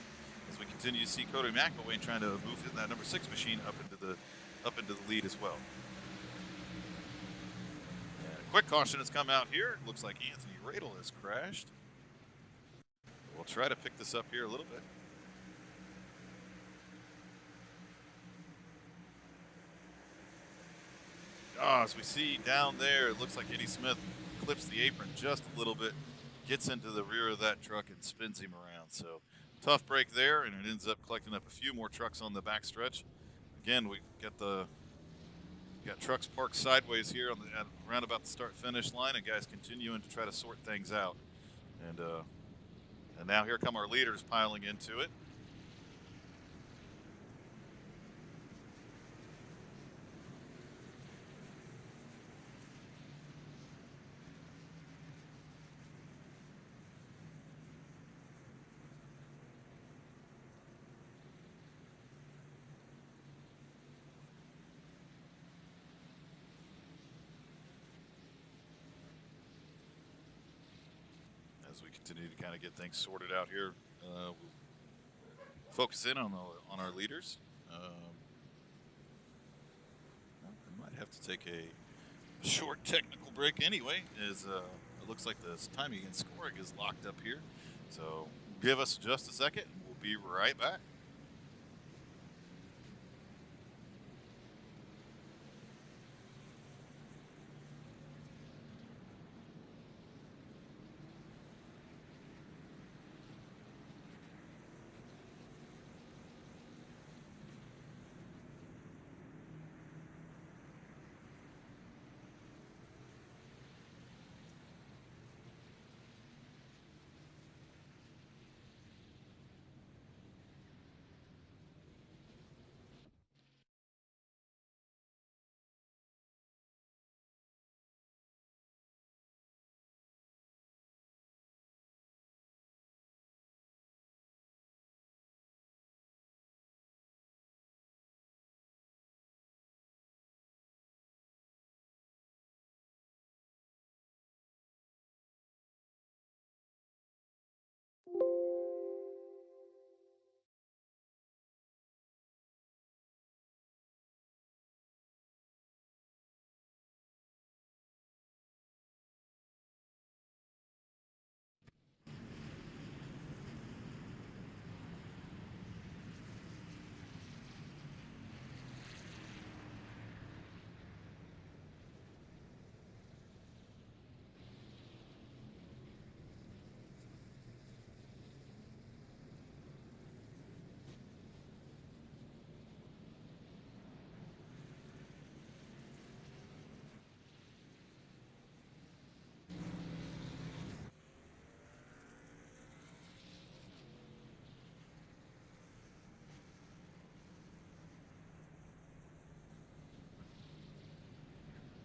as we continue to see Cody McElwain trying to move in that number 6 machine up into the lead as well. And a quick caution has come out here. It looks like Anthony Radel has crashed. We'll try to pick this up here a little bit. As we see down there, it looks like Eddie Smith clips the apron just a little bit, gets into the rear of that truck and spins him around. So tough break there, and it ends up collecting up a few more trucks on the back stretch. Again, we got trucks parked sideways here around about the start-finish line, and guys continuing to try to sort things out. And now here come our leaders piling into it. As we continue to kind of get things sorted out here, we'll focus in on our leaders. I might have to take a short technical break anyway, as it looks like the timing and scoring is locked up here. So give us just a second, and we'll be right back.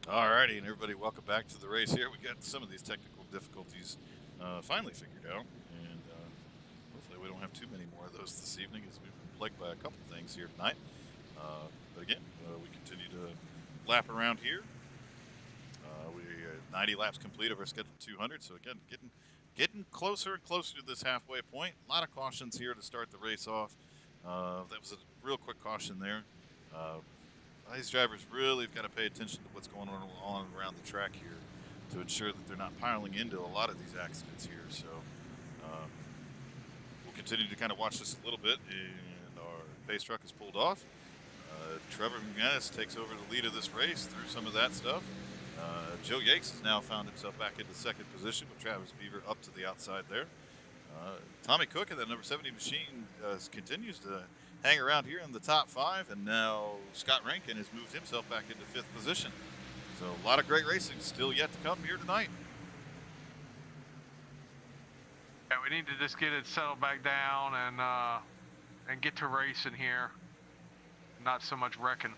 Alrighty, and everybody, welcome back to the race here. We got some of these technical difficulties finally figured out, and hopefully we don't have too many more of those this evening, as we've been plagued by a couple things here tonight. But again, we continue to lap around here. We 90 laps complete of our scheduled 200, so again, getting closer and closer to this halfway point. A lot of cautions here to start the race off. That was a real quick caution there. These drivers really have got to pay attention to what's going on around the track here to ensure that they're not piling into a lot of these accidents here. So we'll continue to kind of watch this a little bit, and our pace truck is pulled off. Trevor McManus takes over the lead of this race through some of that stuff. Joe Yates has now found himself back into second position with Travis Beaver up to the outside there. Tommy Cook in that number 70 machine continues to hang around here in the top 5, and now Scott Rankin has moved himself back into 5th position. So a lot of great racing still yet to come here tonight. Yeah, we need to just get it settled back down and get to racing here. Not so much wrecking.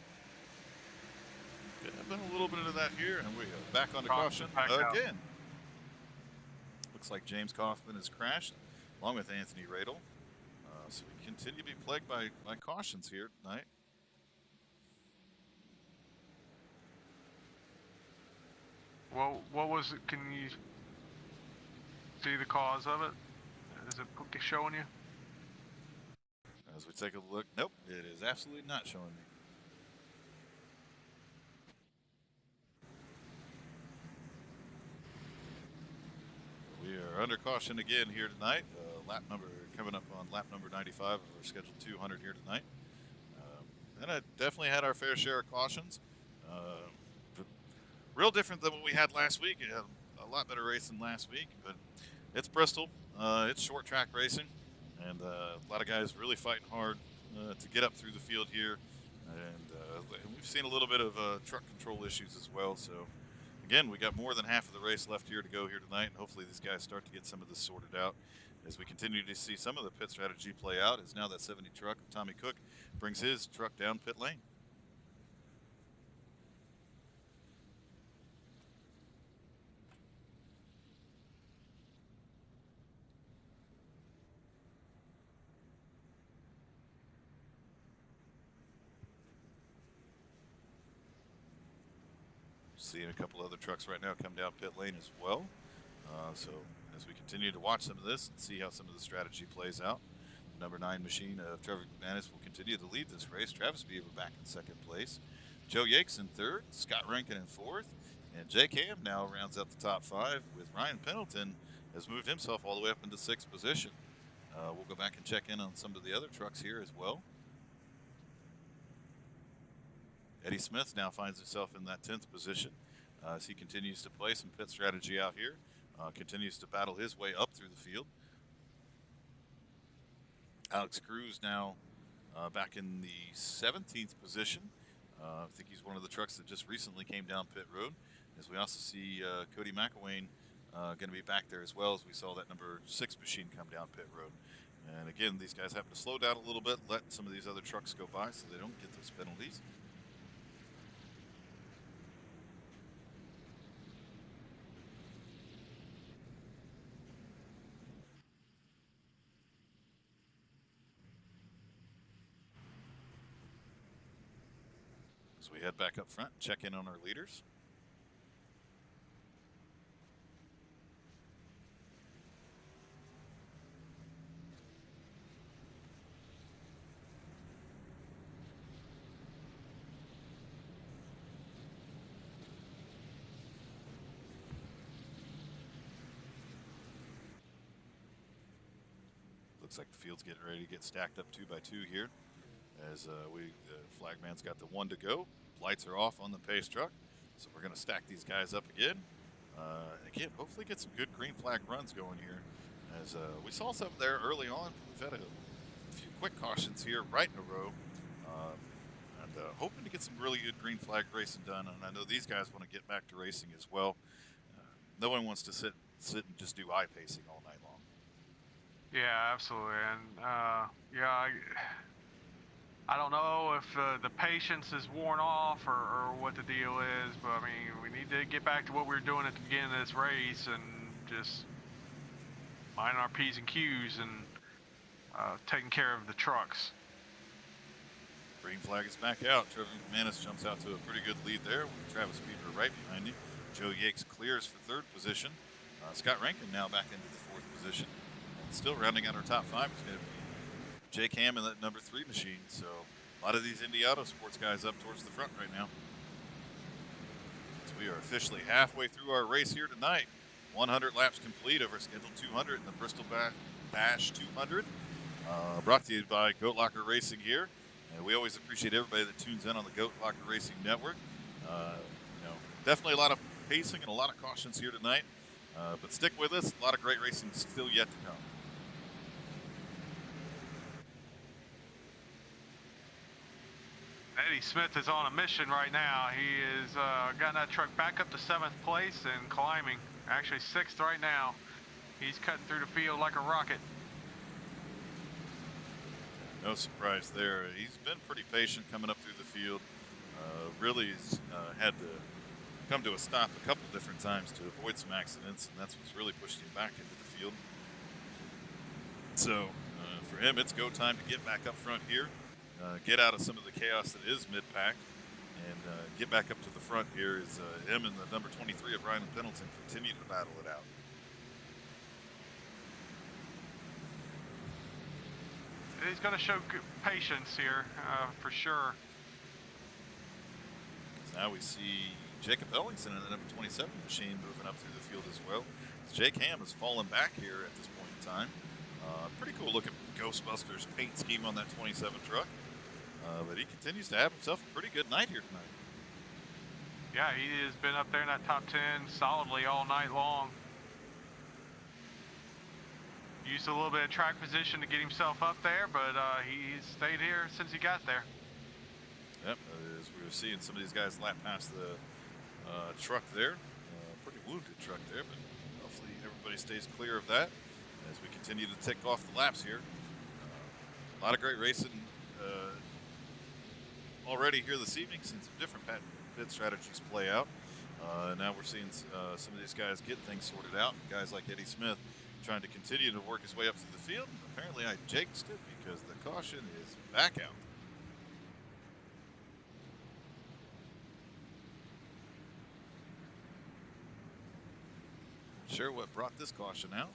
Yeah, I've been a little bit of that here, and we're back on the caution again. Looks like James Kaufman has crashed, along with Anthony Radel. So we continue to be plagued by cautions here tonight. Well, what was it? Can you see the cause of it? Is it showing you? As we take a look, nope, it is absolutely not showing me. We are under caution again here tonight. Coming up on lap number 95 of our scheduled 200 here tonight. And I definitely had our fair share of cautions. Real different than what we had last week. It had a lot better race than last week, but it's Bristol. It's short track racing, and a lot of guys really fighting hard to get up through the field here. And we've seen a little bit of truck control issues as well. So again, we got more than half of the race left here to go here tonight, and hopefully these guys start to get some of this sorted out as we continue to see some of the pit strategy play out, as now that 70 truck of Tommy Cook brings his truck down pit lane. Seeing a couple other trucks right now come down pit lane as well. So as we continue to watch some of this and see how some of the strategy plays out, the number 9 machine of Trevor McManus will continue to lead this race. Travis Beaver back in 2nd place. Joe Yates in 3rd. Scott Rankin in 4th. And Jake Ham now rounds out the top 5 with Ryan Pendleton has moved himself all the way up into 6th position. We'll go back and check in on some of the other trucks here as well. Eddie Smith now finds himself in that 10th position as he continues to play some pit strategy out here, continues to battle his way up through the field. Alex Cruz now back in the 17th position. I think he's one of the trucks that just recently came down pit road. As we also see Cody McElwain going to be back there as well, as we saw that number 6 machine come down pit road. And again, these guys have to slow down a little bit, let some of these other trucks go by so they don't get those penalties. So we head back up front and check in on our leaders. Looks like the field's getting ready to get stacked up 2 by 2 here. As the flagman's got the 1 to go. Lights are off on the pace truck. So we're going to stack these guys up again. Again, hopefully get some good green flag runs going here. As we saw some there early on. We've had a few quick cautions here right in a row. And hoping to get some really good green flag racing done. And I know these guys want to get back to racing as well. No one wants to sit and just do eye pacing all night long. Yeah, absolutely. And yeah, I don't know if the patience is worn off or what the deal is, but I mean, we need to get back to what we were doing at the beginning of this race and just minding our P's and Q's and taking care of the trucks. Green flag is back out. Trevor McManus jumps out to a pretty good lead there with Travis Bieber right behind him. Joe Yates clears for 3rd position. Scott Rankin now back into the 4th position. And still rounding out our top 5 is going to be Jake Ham in that number 3 machine. So a lot of these Indy Auto Sports guys up towards the front right now. So we are officially halfway through our race here tonight. 100 laps complete over scheduled 200 in the Bristol Bash 200. Brought to you by Goat Locker Racing here. And we always appreciate everybody that tunes in on the Goat Locker Racing Network. Definitely a lot of pacing and a lot of cautions here tonight. But stick with us. A lot of great racing still yet to come. Eddie Smith is on a mission right now. He has gotten that truck back up to 7th place and climbing. Actually 6th right now. He's cutting through the field like a rocket. No surprise there. He's been pretty patient coming up through the field. Really has had to come to a stop a couple different times to avoid some accidents, and that's what's really pushed him back into the field. So for him, it's go time to get back up front here, get out of some of the chaos that is mid-pack, and get back up to the front here as him and the number 23 of Ryan Pendleton continue to battle it out. He's going to show patience here, for sure. Now we see Jacob Ellingson in the number 27 machine moving up through the field as well. Jake Ham has fallen back here at this point in time. Pretty cool looking Ghostbusters paint scheme on that 27 truck. But he continues to have himself a pretty good night here tonight. Yeah, he has been up there in that top 10 solidly all night long. Used a little bit of track position to get himself up there, but he's stayed here since he got there. Yep, as we were seeing some of these guys lap past the truck there. Pretty wounded truck there, but hopefully everybody stays clear of that as we continue to tick off the laps here. A lot of great racing already here this evening, seeing some different pit strategies play out. Now we're seeing some of these guys get things sorted out. Guys like Eddie Smith trying to continue to work his way up through the field. Apparently I jinxed it because the caution is back out. Sure what brought this caution out?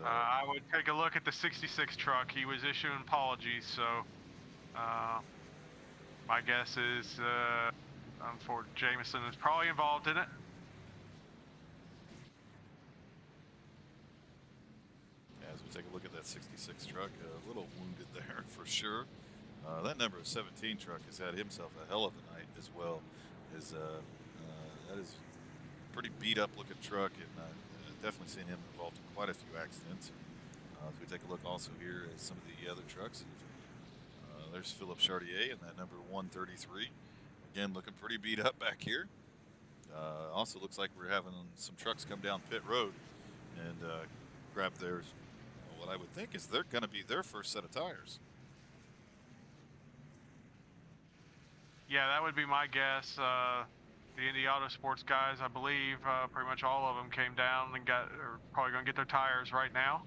I would take a look at the 66 truck. He was issuing apologies, so my guess is For Jameson is probably involved in it. As we take a look at that 66 truck, a little wounded there for sure. That number 17 truck has had himself a hell of a night as well. That is a pretty beat up looking truck, and definitely seen him involved in quite a few accidents. As we take a look also here at some of the other trucks, there's Philip Chartier in that number 133. Again, looking pretty beat up back here. Also looks like we're having some trucks come down pit road and grab theirs. What I would think is they're going to be their first set of tires. Yeah, that would be my guess. The Indy Autosports guys, I believe, pretty much all of them came down and are probably going to get their tires right now.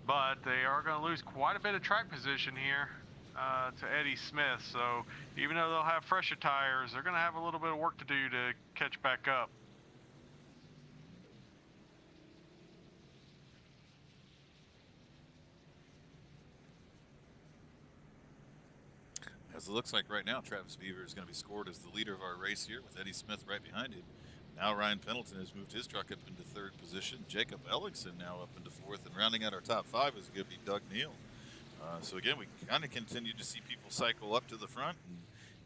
But they are going to lose quite a bit of track position here to Eddie Smith. So even though they'll have fresher tires, they're going to have a little bit of work to do to catch back up. As it looks like right now, Travis Beaver is going to be scored as the leader of our race here with Eddie Smith right behind him. Now Ryan Pendleton has moved his truck up into third position. Jacob Ellingson now up into fourth, and rounding out our top five is going to be Doug Neal. So again, we kind of continue to see people cycle up to the front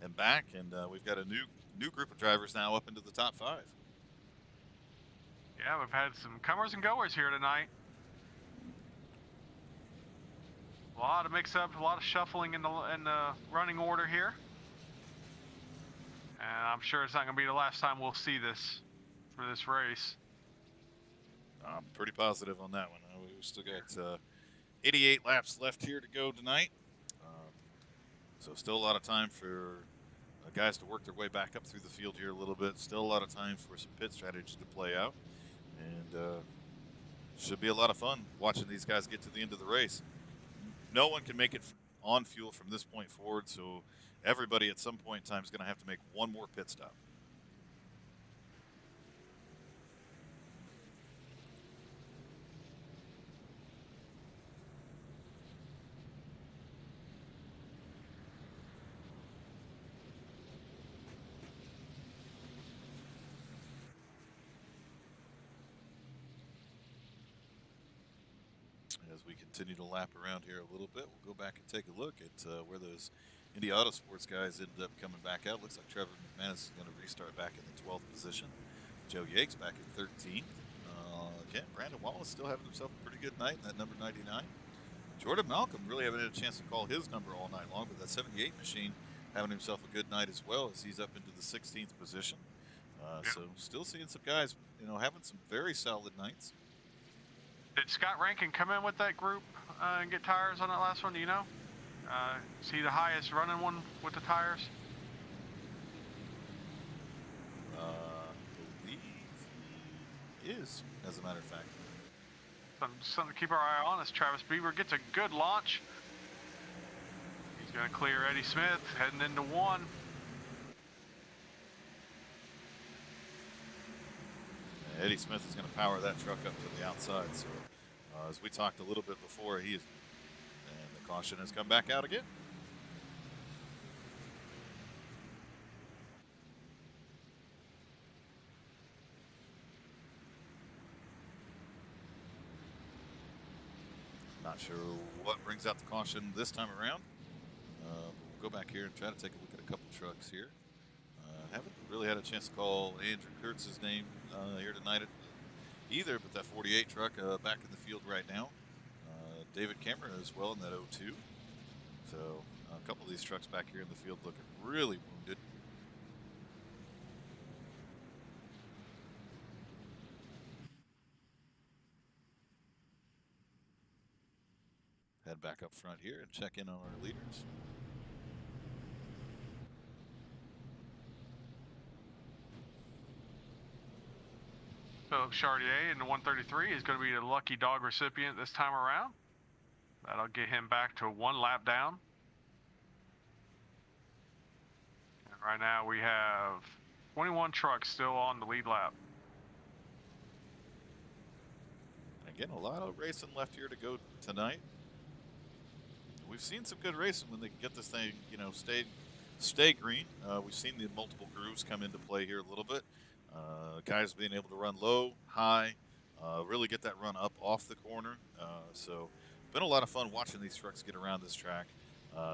and back, and we've got a new group of drivers now up into the top five. Yeah, we've had some comers and goers here tonight. A lot of mix-ups, a lot of shuffling in the running order here. And I'm sure it's not going to be the last time we'll see this for this race. I'm pretty positive on that one. We've still got 88 laps left here to go tonight. So still a lot of time for guys to work their way back up through the field here a little bit. Still a lot of time for some pit strategy to play out. And should be a lot of fun watching these guys get to the end of the race. No one can make it on fuel from this point forward, so everybody at some point in time is going to have to make one more pit stop. As we continue to lap around here a little bit, we'll go back and take a look at where those Indy Autosports guys ended up coming back out. Looks like Trevor McManus is going to restart back in the 12th position. Joe Yates back in 13th. Again, Brandon Wallace still having himself a pretty good night in that number 99. Jordan Malcolm really haven't had a chance to call his number all night long, but that 78 machine having himself a good night as well as he's up into the 16th position. So still seeing some guys, having some very solid nights. Did Scott Rankin come in with that group and get tires on that last one? Do you know? Is he the highest running one with the tires? I believe he is, as a matter of fact. Something to keep our eye on as Travis Beaver gets a good launch. He's going to clear Eddie Smith, heading into one. Eddie Smith is going to power that truck up to the outside. So, as we talked a little bit before, and the caution has come back out again. Not sure what brings out the caution this time around. We'll go back here and try to take a look at a couple trucks here. Haven't really had a chance to call Andrew Kurtz's name here tonight either, but that 48 truck back in the field right now. David Cameron as well in that 02. So a couple of these trucks back here in the field looking really wounded. Head back up front here and check in on our leaders. Philip Chartier in the 133 is going to be the lucky dog recipient this time around. That'll get him back to one lap down. And right now we have 21 trucks still on the lead lap. Again, a lot of racing left here to go tonight. We've seen some good racing when they get this thing, stayed stay green. We've seen the multiple grooves come into play here a little bit. Guys being able to run low, high, really get that run up off the corner. So been a lot of fun watching these trucks get around this track,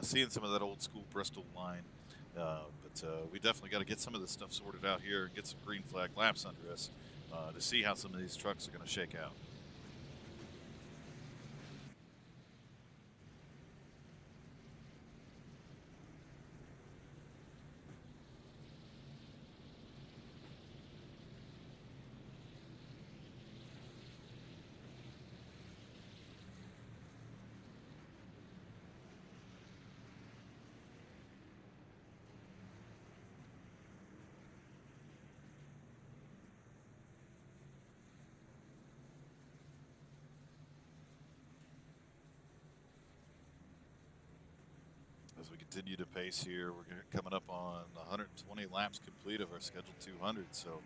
seeing some of that old school Bristol line. But we definitely got to get some of this stuff sorted out here and get some green flag laps under us to see how some of these trucks are going to shake out. As we continue to pace here, we're coming up on 120 laps complete of our scheduled 200. So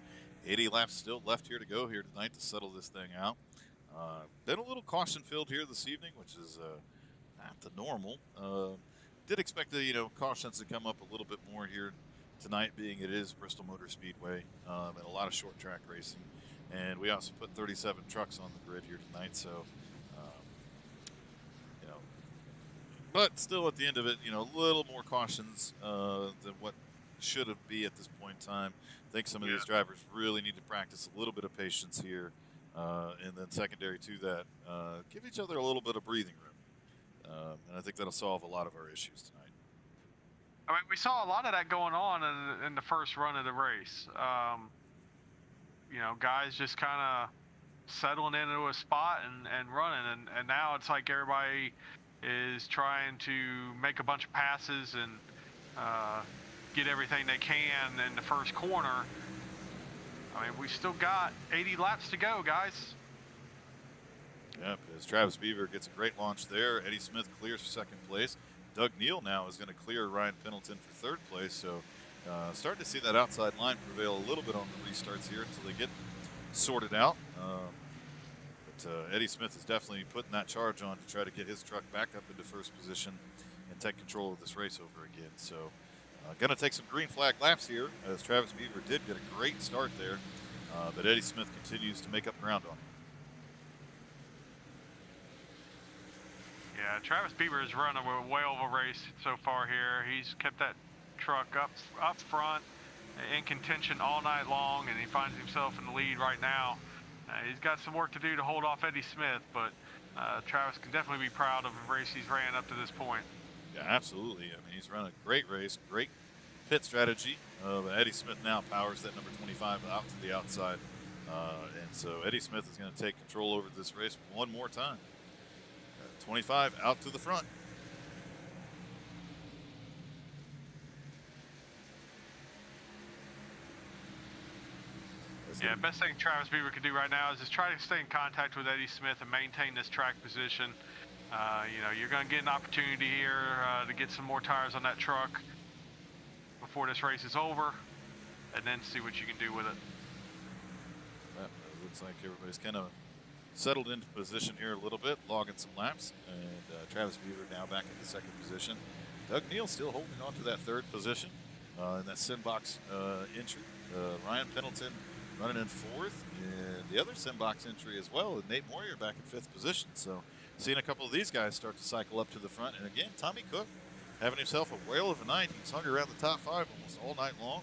80 laps still left here to go here tonight to settle this thing out. Been a little caution filled here this evening, which is not the normal. Did expect the cautions to come up a little bit more here tonight, being it is Bristol Motor Speedway and a lot of short track racing. And we also put 37 trucks on the grid here tonight, so but still, at the end of it, a little more cautions than what should have be at this point in time. I think some of these drivers really need to practice a little bit of patience here, and then secondary to that, give each other a little bit of breathing room. And I think that'll solve a lot of our issues tonight. I mean, we saw a lot of that going on in the first run of the race. Guys just kind of settling into a spot and running, and now it's like everybody is trying to make a bunch of passes and get everything they can in the first corner. I mean, we've still got 80 laps to go, guys. Yep, as Travis Beaver gets a great launch there. Eddie Smith clears for second place. Doug Neal now is going to clear Ryan Pendleton for third place. So starting to see that outside line prevail a little bit on the restarts here until they get sorted out. Eddie Smith is definitely putting that charge on to try to get his truck back up into first position and take control of this race over again. So going to take some green flag laps here, as Travis Beaver did get a great start there, but Eddie Smith continues to make up ground on him. Yeah, Travis Beaver has run a whale of a race so far here. He's kept that truck up front in contention all night long, and he finds himself in the lead right now. He's got some work to do to hold off Eddie Smith, but Travis can definitely be proud of the race he's ran up to this point. Yeah, absolutely. I mean, he's run a great race, great pit strategy. But Eddie Smith now powers that number 25 out to the outside. And so Eddie Smith is going to take control over this race one more time. 25 out to the front. Yeah, best thing Travis Beaver could do right now is just try to stay in contact with Eddie Smith and maintain this track position. You're going to get an opportunity here to get some more tires on that truck before this race is over, and then see what you can do with it. That looks like everybody's kind of settled into position here a little bit, logging some laps, and Travis Beaver now back in the second position. Doug Neal still holding on to that third position in that Sinbox entry. Ryan Pendleton running in fourth, and the other Simbox entry as well, and Nate Moyer back in fifth position. So seeing a couple of these guys start to cycle up to the front. And again, Tommy Cook having himself a whale of a night. He's hung around the top five almost all night long.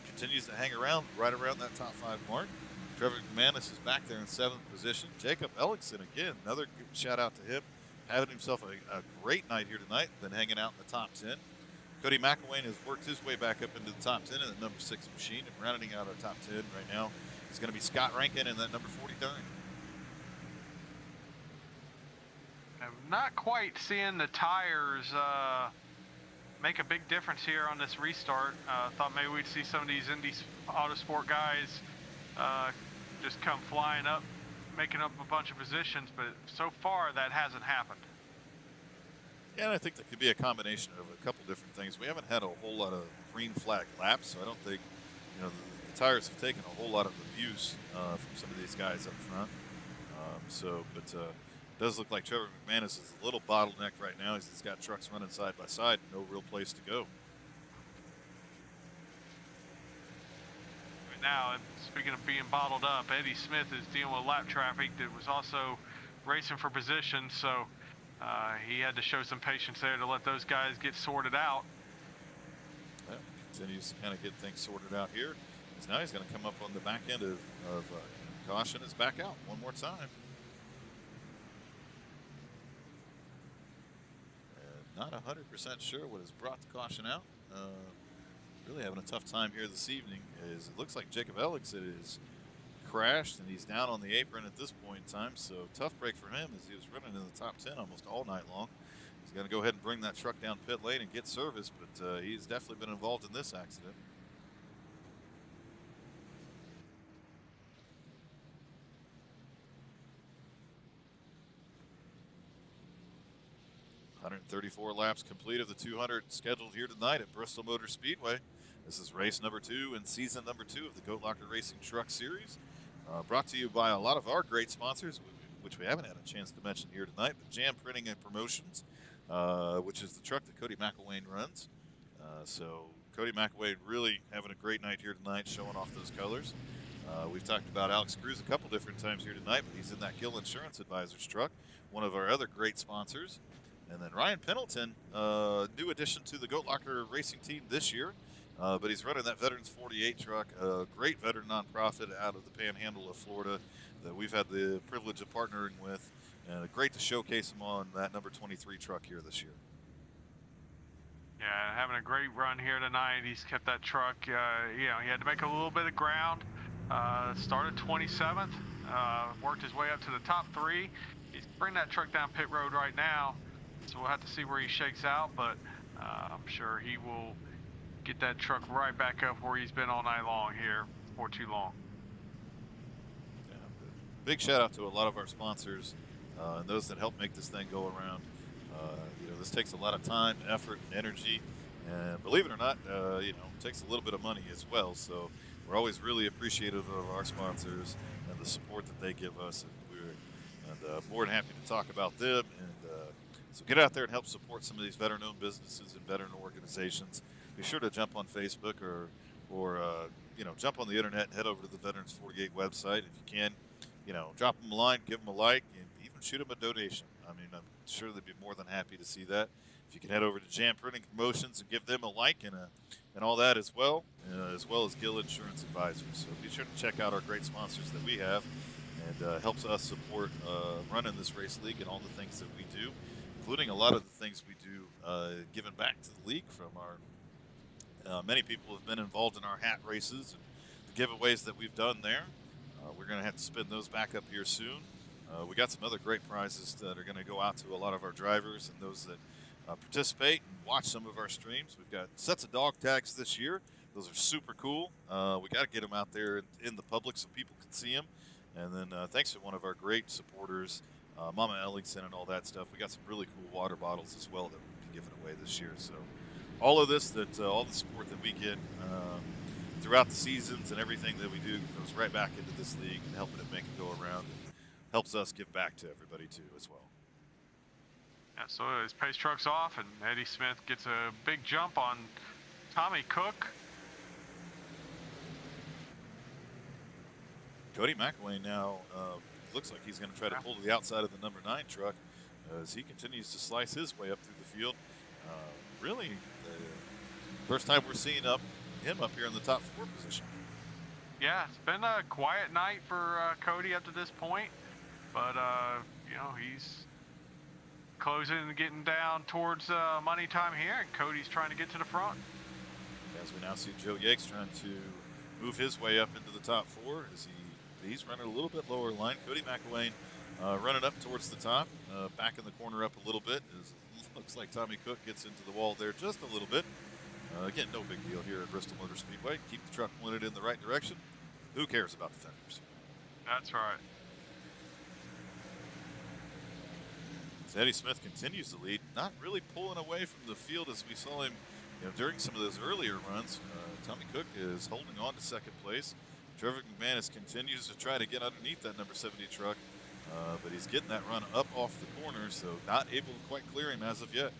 Continues to hang around right around that top five mark. Trevor McManus is back there in seventh position. Jacob Ellickson, again, another shout out to him, having himself a great night here tonight, been hanging out in the top 10. Cody McElwain has worked his way back up into the top 10 in the number 6 machine, and rounding out our top 10 right now is going to be Scott Rankin in that number 49. I'm not quite seeing the tires make a big difference here on this restart. Thought maybe we'd see some of these Indy Autosport guys just come flying up, making up a bunch of positions, but so far that hasn't happened. Yeah, and I think that could be a combination of a couple different things. We haven't had a whole lot of green flag laps, so I don't think the tires have taken a whole lot of abuse from some of these guys up front. But it does look like Trevor McManus is a little bottlenecked right now. He's got trucks running side by side, no real place to go. now, and speaking of being bottled up, Eddie Smith is dealing with lap traffic that was also racing for position, so he had to show some patience there to let those guys get sorted out. Well, continues to kind of get things sorted out here. Because now he's going to come up on the back end of caution. Is back out one more time. Not 100% sure what has brought the caution out. Really having a tough time here this evening. It looks like Jacob Ellickson is crashed and he's down on the apron at this point in time. So tough break for him as he was running in the top 10 almost all night long. He's going to go ahead and bring that truck down pit lane and get service, but he's definitely been involved in this accident. .134 laps complete of the 200 scheduled here tonight at Bristol Motor Speedway. This is race number 2 and season number 2 of the Goat Locker Racing Truck Series. Brought to you by a lot of our great sponsors, which we haven't had a chance to mention here tonight, but Jam Printing and Promotions, which is the truck that Cody McElwain runs. So Cody McElwain really having a great night here tonight, showing off those colors. We've talked about Alex Cruz a couple different times here tonight, but he's in that Gill Insurance Advisors truck, one of our other great sponsors. And then Ryan Pendleton, new addition to the Goat Locker racing team this year, but he's running that Veterans 48 truck, a great veteran nonprofit out of the Panhandle of Florida that we've had the privilege of partnering with, and great to showcase him on that number 23 truck here this year. Yeah, having a great run here tonight. He's kept that truck, you know, he had to make a little bit of ground. Started 27th, worked his way up to the top 3. He's bringing that truck down pit road right now. So we'll have to see where he shakes out, but I'm sure he will get that truck right back up where he's been all night long here for too long. Yeah, big shout out to a lot of our sponsors and those that help make this thing go around. You know, this takes a lot of time, effort, and energy, and believe it or not, you know, it takes a little bit of money as well. So we're always really appreciative of our sponsors and the support that they give us, and we're more than happy to talk about them. So get out there and help support some of these veteran-owned businesses and veteran organizations. Be sure to jump on Facebook or you know, jump on the internet and head over to the Veterans 48 website. If you can, you know, drop them a line, give them a like, and even shoot them a donation. I mean, I'm sure they'd be more than happy to see that. If you can head over to Jam Printing Promotions and give them a like and all that as well as Gill Insurance Advisors. So be sure to check out our great sponsors that we have, and helps us support running this race league and all the things that we do, including a lot of the things we do giving back to the league from our many people have been involved in our hat races and the giveaways that we've done there. We're going to have to spin those back up here soon. We got some other great prizes that are going to go out to a lot of our drivers and those that participate and watch some of our streams. We've got sets of dog tags this year. Those are super cool. We got to get them out there in the public so people can see them. And then thanks to one of our great supporters, Mama Ellingson and all that stuff. We got some really cool water bottles as well that we'll be giving away this year. So all of this, all the support that we get throughout the seasons and everything that we do goes right back into this league and helping it make it go around, and helps us give back to everybody too as well. Yeah, so his pace truck's off, and Eddie Smith gets a big jump on Tommy Cook. Cody McElwain now looks like he's going to try to pull to the outside of the number 9 truck as he continues to slice his way up through the field. Really, first time we're seeing him up here in the top 4 position. Yeah, it's been a quiet night for Cody up to this point, but you know, he's closing and getting down towards money time here, and Cody's trying to get to the front. As we now see Joe Yakes trying to move his way up into the top 4 as he's running a little bit lower line. Cody McElwain running up towards the top, back in the corner up a little bit. Looks like Tommy Cook gets into the wall there just a little bit. Again, no big deal here at Bristol Motor Speedway. Keep the truck pointed in the right direction. Who cares about the fenders? That's right. As Eddie Smith continues to lead, not really pulling away from the field as we saw him, you know, during some of those earlier runs. Tommy Cook is holding on to second place. Trevor McManus continues to try to get underneath that number 70 truck, but he's getting that run up off the corner, so not able to quite clear him as of yet.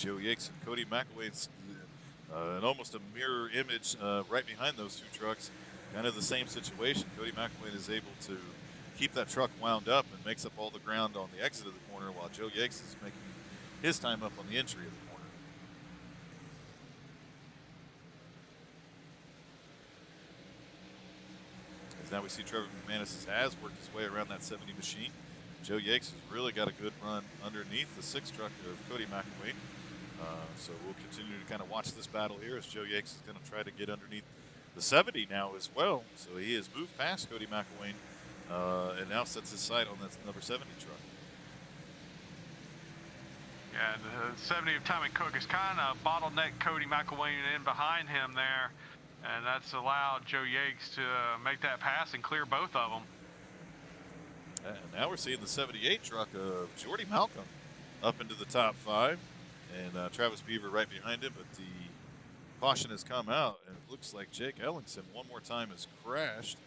Joe Yates and Cody McElwain's and almost a mirror image right behind those two trucks. Kind of the same situation. Cody McElwain is able to keep that truck wound up and makes up all the ground on the exit of the corner, while Joe Yates is making his time up on the entry of the corner. As now we see Trevor McManus has worked his way around that 70 machine. Joe Yates has really got a good run underneath the 6 truck of Cody McElwain. So we'll continue to kind of watch this battle here as Joe Yates is going to try to get underneath the 70 now as well. So he has moved past Cody McElwain and now sets his sight on that number 70 truck. Yeah, the 70 of Tommy Cook is kind of bottleneck Cody McElwain in behind him there, and that's allowed Joe Yates to make that pass and clear both of them. And now we're seeing the 78 truck of Jordy Malcolm up into the top 5, and Travis Beaver right behind him, but the caution has come out, and it looks like Jake Ellingson one more time has crashed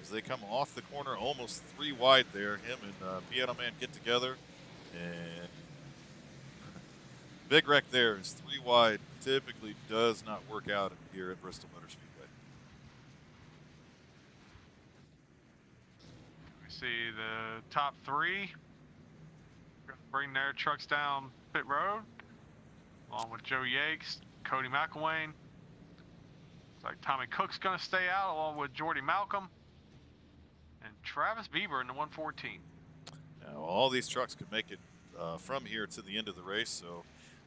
as they come off the corner, almost 3 wide there. Him and Piano Man get together, and big wreck there is 3 wide. Typically does not work out here at Bristol Motor Speedway. We see the top 3 bring their trucks down pit road, along with Joe Yates, Cody McElwain. Looks like Tommy Cook's going to stay out along with Jordy Malcolm and Travis Bieber in the 114. Now all these trucks could make it from here to the end of the race, so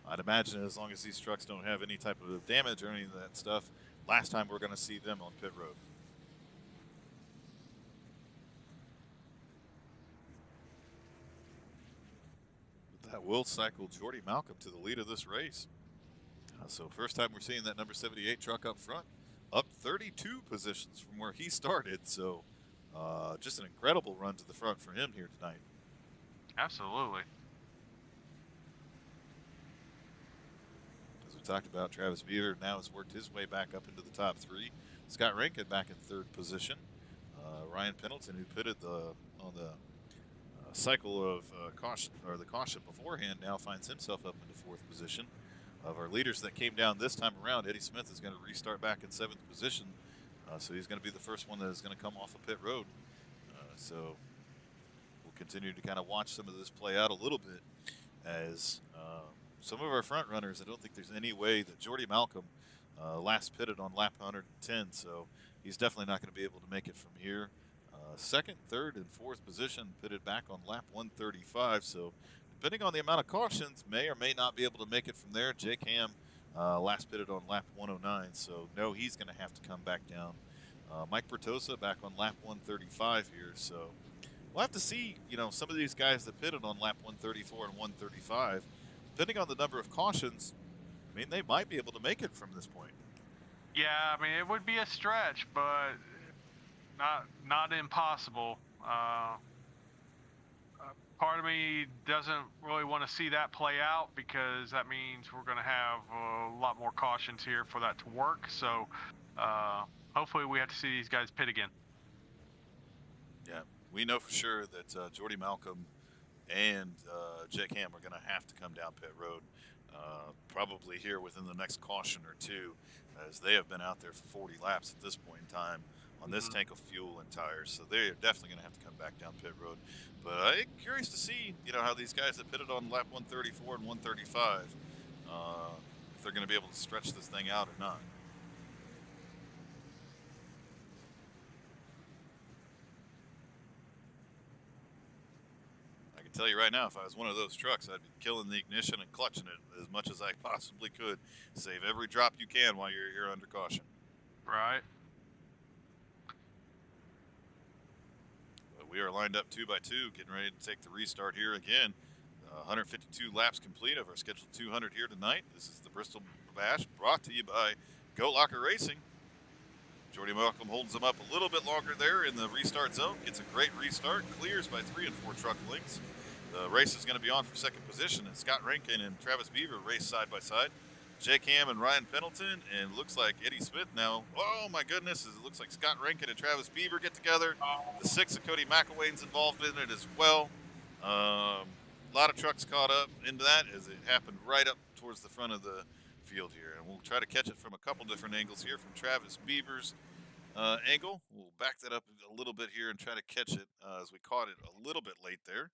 I'd imagine as long as these trucks don't have any type of damage or any of that stuff, last time we're going to see them on pit road. But that will cycle Jordy Malcolm to the lead of this race. So first time we're seeing that number 78 truck up front, up 32 positions from where he started. So just an incredible run to the front for him here tonight. Absolutely. As we talked about, Travis Beaver now has worked his way back up into the top 3. Scott Rankin back in 3rd position. Ryan Pendleton, who pitted on the cycle of caution, or the caution beforehand, now finds himself up into 4th position. Of our leaders that came down this time around, Eddie Smith is going to restart back in 7th position. So he's going to be the first one that is going to come off of pit road. So we'll continue to kind of watch some of this play out a little bit as some of our front runners, I don't think there's any way that Jordy Malcolm last pitted on lap 110. So he's definitely not going to be able to make it from here. 2nd, 3rd, and 4th position pitted back on lap 135. So depending on the amount of cautions, may or may not be able to make it from there. Jake Ham last pitted on lap 109, so no, he's going to have to come back down. Mike Bertosa back on lap 135 here, so we'll have to see, you know, some of these guys that pitted on lap 134 and 135, depending on the number of cautions, I mean, they might be able to make it from this point. Yeah, I mean, it would be a stretch, but not impossible. Part of me doesn't really want to see that play out because that means we're going to have a lot more cautions here for that to work. So hopefully we have to see these guys pit again. Yeah, we know for sure that Jordy Malcolm and Jake Ham are going to have to come down pit road probably here within the next caution or two, as they have been out there for 40 laps at this point in time on this tank of fuel and tires. So they're definitely going to have to come back down pit road. But I'm curious to see, you know, how these guys that pitted on lap 134 and 135, if they're going to be able to stretch this thing out or not. I can tell you right now, if I was one of those trucks, I'd be killing the ignition and clutching it as much as I possibly could. Save every drop you can while you're here under caution. Right. We are lined up 2 by 2, getting ready to take the restart here again. 152 laps complete of our scheduled 200 here tonight. This is the Bristol Bash, brought to you by Go Locker Racing. Jordy Malcolm holds them up a little bit longer there in the restart zone. Gets a great restart, clears by 3 and 4 truck lengths. The race is going to be on for 2nd position, and Scott Rankin and Travis Beaver race side by side. Jake Ham and Ryan Pendleton, and looks like Eddie Smith now. Oh my goodness, it looks like Scott Rankin and Travis Beaver get together. The 6 of Cody McElwain's involved in it as well. A lot of trucks caught up into that as it happened right up towards the front of the field here, and we'll try to catch it from a couple different angles here. From Travis Beaver's angle, we'll back that up a little bit here and try to catch it as we caught it a little bit late there.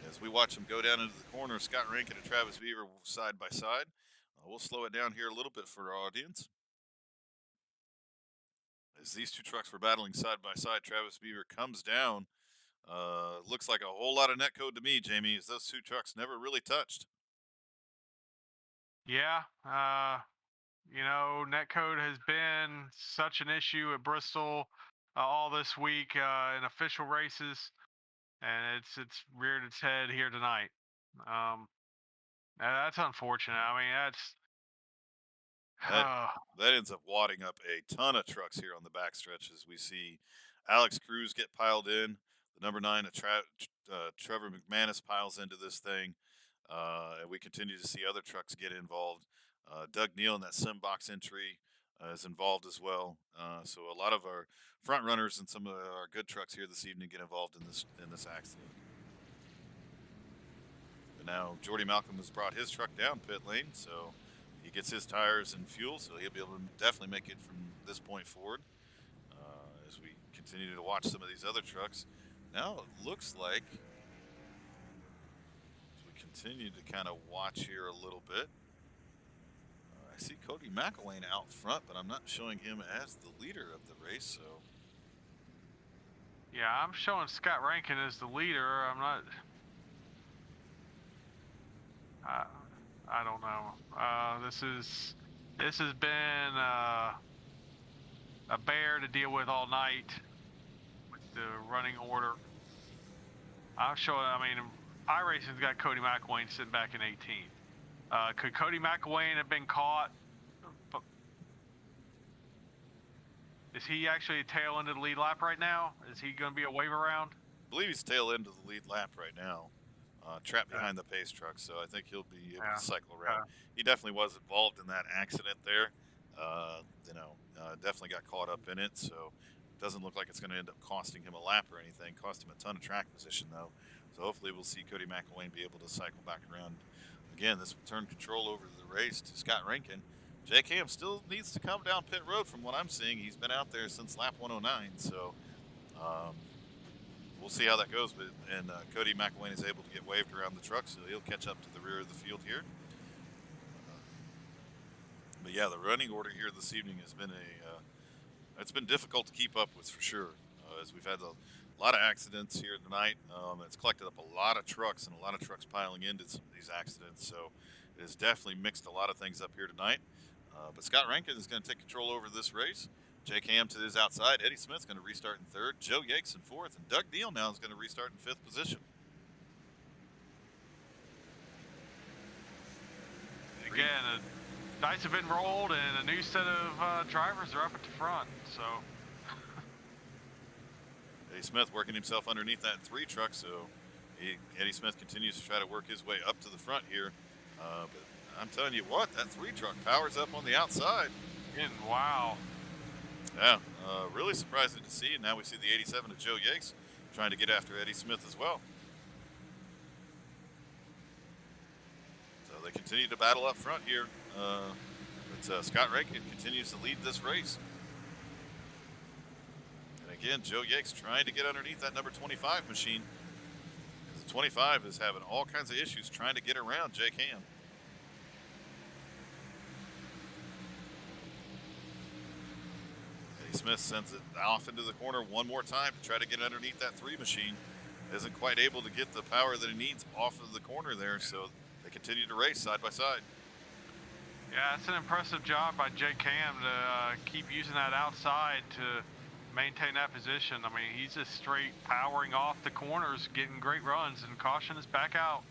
As we watch them go down into the corner, Scott Rankin and Travis Beaver side by side. We'll slow it down here a little bit for our audience. As these two trucks were battling side by side, Travis Beaver comes down. Looks like a whole lot of netcode to me, Jamie, as those two trucks never really touched. Yeah, you know, netcode has been such an issue at Bristol all this week in official races, and it's reared its head here tonight. That's unfortunate. I mean, that's That that ends up wadding up a ton of trucks here on the backstretch as we see Alex Cruz get piled in. The number 9, Trevor McManus, piles into this thing. And we continue to see other trucks get involved. Doug Neal in that sim box entry is involved as well. So a lot of our front runners and some of our good trucks here this evening get involved in this accident. But now Jordy Malcolm has brought his truck down pit lane, so he gets his tires and fuel, so he'll be able to definitely make it from this point forward. As we continue to watch some of these other trucks, now it looks like, as we continue to kind of watch here a little bit, I see Cody McElwain out front, but I'm not showing him as the leader of the race. So yeah, I'm showing Scott Rankin as the leader. I'm not. I don't know. This has been a bear to deal with all night with the running order. I'm showing. I mean, iRacing's got Cody McElwain sitting back in 18th. Could Cody McElwain have been caught? Is he actually tail end of the lead lap right now? Is he going to be a wave around? I believe he's tail end of the lead lap right now, trapped behind the pace truck. So I think he'll be able to cycle around. He definitely was involved in that accident there. Definitely got caught up in it. So it doesn't look like it's going to end up costing him a lap or anything. Cost him a ton of track position though. So hopefully we'll see Cody McElwain be able to cycle back around. Again, this will turn control over the race to Scott Rankin. Jake Ham still needs to come down pit road from what I'm seeing. He's been out there since lap 109, so we'll see how that goes. But Cody McElwain is able to get waved around the truck, so he'll catch up to the rear of the field here. But yeah, the running order here this evening has been it's been difficult to keep up with for sure, as we've had a lot of accidents here tonight. It's collected up a lot of trucks and a lot of trucks piling into some of these accidents, so it has definitely mixed a lot of things up here tonight. But Scott Rankin is going to take control over this race. Jake Ham to his outside. Eddie Smith's going to restart in 3rd. Joe Yakes in 4th. And Doug Neal now is going to restart in 5th position. Again, the dice have been rolled, and a new set of drivers are up at the front. So Eddie Smith working himself underneath that 3 truck. So Eddie Smith continues to try to work his way up to the front here. But I'm telling you what, that 3 truck powers up on the outside. And wow. Yeah, really surprising to see. And now we see the 87 of Joe Yakes trying to get after Eddie Smith as well. So they continue to battle up front here. But Scott Rankin continues to lead this race. And again, Joe Yakes trying to get underneath that number 25 machine. The 25 is having all kinds of issues trying to get around Jake Ham. Smith sends it off into the corner one more time to try to get underneath that 3 machine. Isn't quite able to get the power that he needs off of the corner there, so they continue to race side by side. Yeah, it's an impressive job by Jake Ham to keep using that outside to maintain that position. I mean, he's just straight powering off the corners, getting great runs, and caution is back out.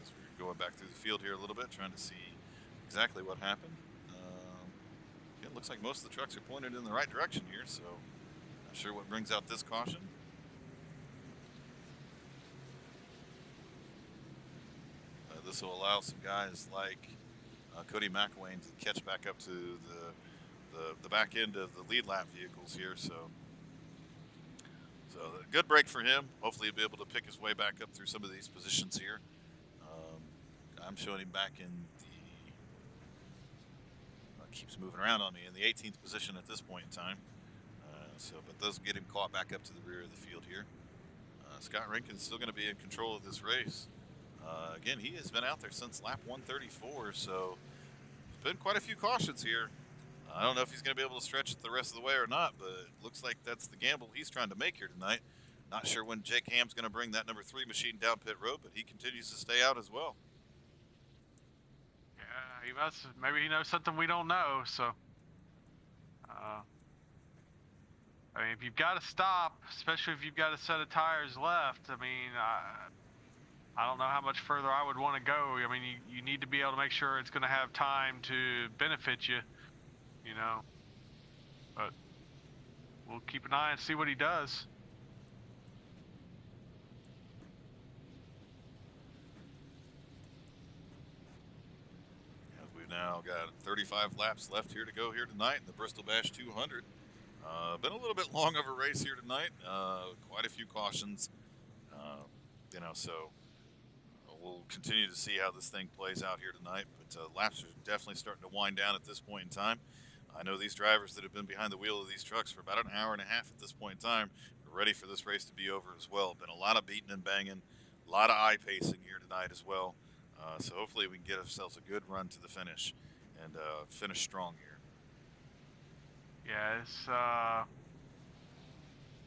As we're going back through the field here a little bit, trying to see exactly what happened. It looks like most of the trucks are pointed in the right direction here, so not sure what brings out this caution. This will allow some guys like Cody McElwain to catch back up to the back end of the lead lap vehicles here. So So a good break for him. Hopefully he'll be able to pick his way back up through some of these positions here. I'm showing him back in the keeps moving around on me in the 18th position at this point in time. But does get him caught back up to the rear of the field here. Scott Rankin's still going to be in control of this race. Again, he has been out there since lap 134, so there's been quite a few cautions here. I don't know if he's going to be able to stretch it the rest of the way or not, but it looks like that's the gamble he's trying to make here tonight. Not sure when Jake Ham's going to bring that number 3 machine down pit road, but he continues to stay out as well. Yeah, he must. Maybe he knows something we don't know. So, I mean, if you've got to stop, especially if you've got a set of tires left, I mean, I don't know how much further I would want to go. I mean, you need to be able to make sure it's going to have time to benefit you, you know. But we'll keep an eye and see what he does. We've now got 35 laps left here to go here tonight in the Bristol Bash 200. Been a little bit long of a race here tonight. Quite a few cautions, so we'll continue to see how this thing plays out here tonight. But laps are definitely starting to wind down at this point in time. I know these drivers that have been behind the wheel of these trucks for about an hour and a half at this point in time are ready for this race to be over as well. Been a lot of beating and banging, a lot of eye pacing here tonight as well. So hopefully we can get ourselves a good run to the finish and finish strong here. Yeah,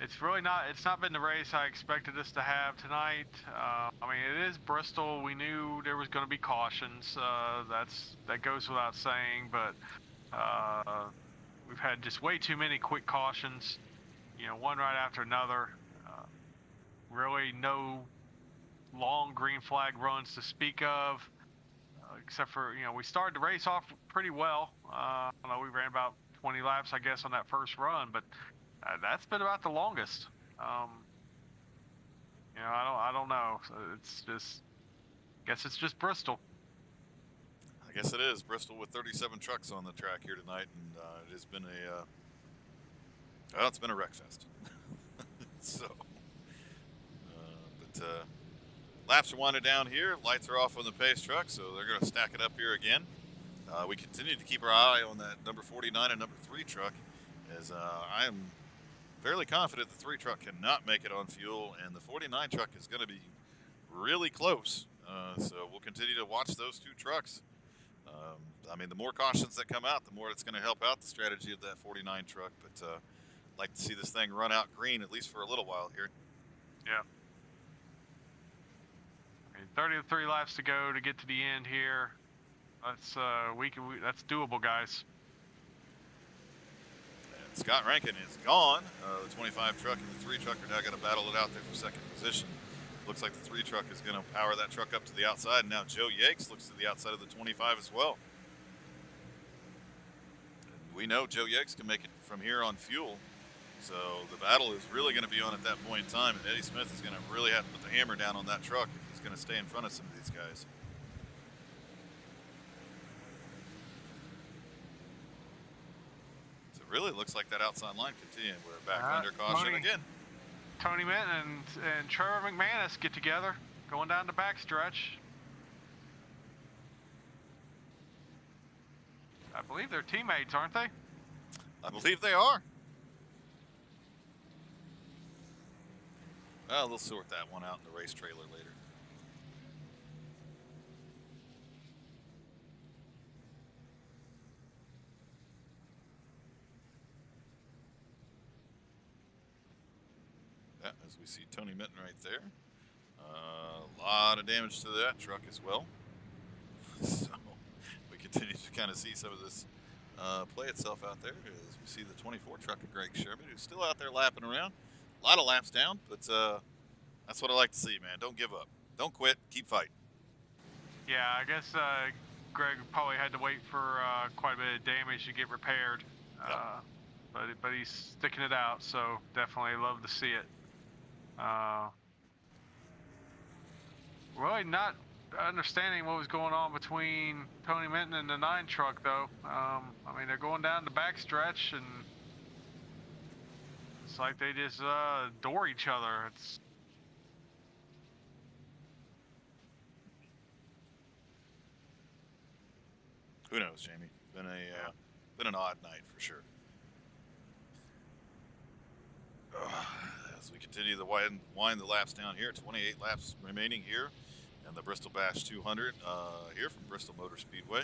it's really not. It's not been the race I expected us to have tonight. I mean, it is Bristol. We knew there was going to be cautions. That goes without saying. But we've had just way too many quick cautions. You know, one right after another. Really, no long green flag runs to speak of, except for we started the race off pretty well. I don't know, we ran about 20 laps, I guess, on that first run, but that's been about the longest. I don't know. So it's just, guess it's just Bristol. I guess it is Bristol with 37 trucks on the track here tonight, and it has been it's been a wreck fest. Laps are winding down here. Lights are off on the pace truck, so they're going to stack it up here again. We continue to keep our eye on that number 49 and number 3 truck, as I am fairly confident the 3 truck cannot make it on fuel, and the 49 truck is going to be really close. So we'll continue to watch those 2 trucks. I mean, the more cautions that come out, the more it's going to help out the strategy of that 49 truck. But I'd like to see this thing run out green at least for a little while here. Yeah. 33 laps to go to get to the end here. That's that's doable, guys. And Scott Rankin is gone. The 25 truck and the 3 truck are now going to battle it out there for second position. Looks like the 3 truck is going to power that truck up to the outside. And now Joe Yakes looks to the outside of the 25 as well. And we know Joe Yakes can make it from here on fuel. So the battle is really going to be on at that point in time. And Eddie Smith is going to really have to put the hammer down on that truck if he's going to stay in front of some of these guys. So it really looks like that outside line continuing. We're back under caution again. Tony Minton and Trevor McManus get together, going down the backstretch. I believe they're teammates, aren't they? I believe they are. Well, they'll sort that one out in the race trailer later. Yeah, as we see Tony Minton right there. A lot of damage to that truck as well. So we continue to kind of see some of this play itself out there as we see the 24 truck of Greg Sherman, who's still out there lapping around. A lot of laps down, but that's what I like to see, man. Don't give up. Don't quit. Keep fighting. Yeah, I guess Greg probably had to wait for quite a bit of damage to get repaired. Yep. But he's sticking it out, so definitely love to see it. Really not understanding what was going on between Tony Minton and the 9 truck, though. I mean, they're going down the backstretch, and It's like they just adore each other. It's Who knows, Jamie? Been an odd night for sure. As we continue to wind the laps down here, 28 laps remaining here, and the Bristol Bash 200 here from Bristol Motor Speedway.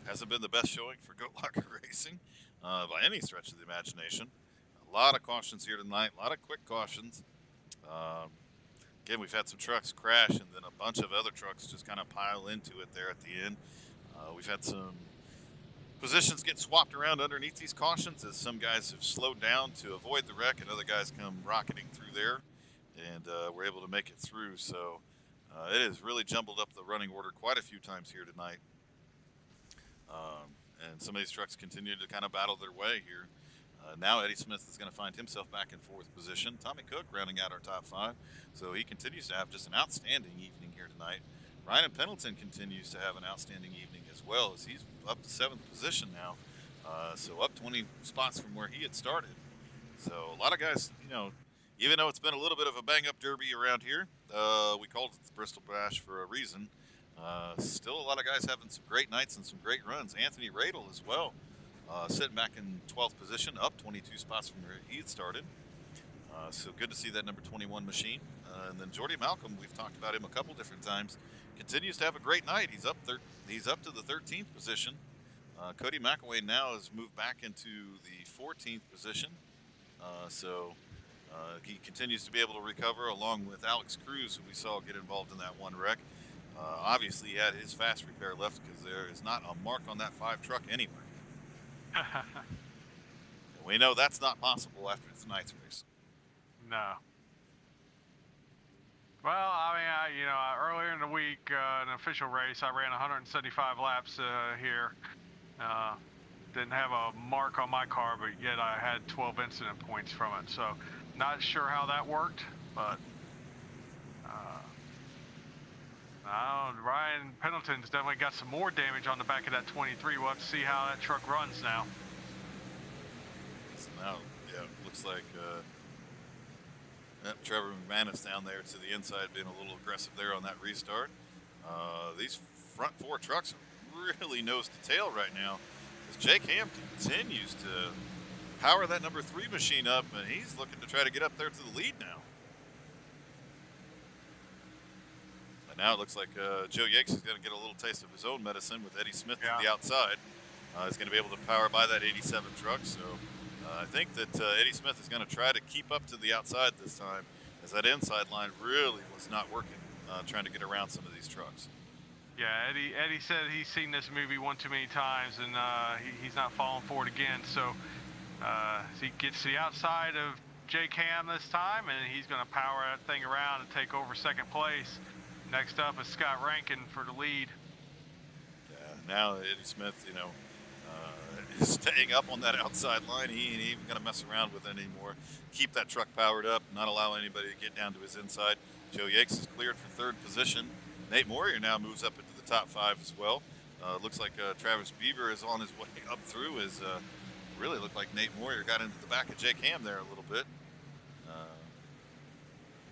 Hasn't been the best showing for Goat Locker Racing by any stretch of the imagination. A lot of cautions here tonight, a lot of quick cautions. Again, we've had some trucks crash, and then a bunch of other trucks just kind of pile into it there at the end. We've had some positions get swapped around underneath these cautions as some guys have slowed down to avoid the wreck, and other guys come rocketing through there, and we're able to make it through. So it has really jumbled up the running order quite a few times here tonight. And some of these trucks continue to kind of battle their way here. Now Eddie Smith is going to find himself back in 4th position. Tommy Cook rounding out our top 5. So he continues to have just an outstanding evening here tonight. Ryan Pendleton continues to have an outstanding evening as well, as he's up to 7th position now. So up 20 spots from where he had started. So a lot of guys, you know, even though it's been a little bit of a bang-up derby around here, we called it the Bristol Bash for a reason. Still a lot of guys having some great nights and some great runs. Anthony Radel as well, sitting back in 12th position, up 22 spots from where he had started. So good to see that number 21 machine. And then Jordy Malcolm, we've talked about him a couple different times, continues to have a great night. He's up to the 13th position. Cody McAway now has moved back into the 14th position. So he continues to be able to recover, along with Alex Cruz, who we saw get involved in that one wreck. Obviously, he had his fast repair left because there is not a mark on that 5 truck anywhere. We know that's not possible after tonight's race. no. Well, I mean, earlier in the week, in an official race, I ran 175 laps here. Didn't have a mark on my car, but yet I had 12 incident points from it. So, not sure how that worked, but Ryan Pendleton's definitely got some more damage on the back of that 23. We'll have to see how that truck runs now. So now, yeah, looks like Trevor McManus down there to the inside, being a little aggressive there on that restart. These front 4 trucks are really nose to tail right now, as Jake Ham continues to power that number 3 machine up, and he's looking to try to get up there to the lead now. And now it looks like Joe Yates is going to get a little taste of his own medicine with Eddie Smith to the outside. He's going to be able to power by that 87 truck, so I think that Eddie Smith is going to try to keep up to the outside this time, as that inside line really was not working, trying to get around some of these trucks. Yeah, Eddie said he's seen this movie one too many times, and he's not falling for it again. So he gets to the outside of Jake Ham this time, and he's going to power that thing around and take over 2nd place. Next up is Scott Rankin for the lead. Yeah, now Eddie Smith, is staying up on that outside line. He ain't even going to mess around with it anymore. Keep that truck powered up, not allow anybody to get down to his inside. Joe Yates is cleared for 3rd position. Nate Moyer now moves up into the top 5 as well. Looks like Travis Bieber is on his way up through, as really looked like Nate Moyer got into the back of Jake Ham there a little bit.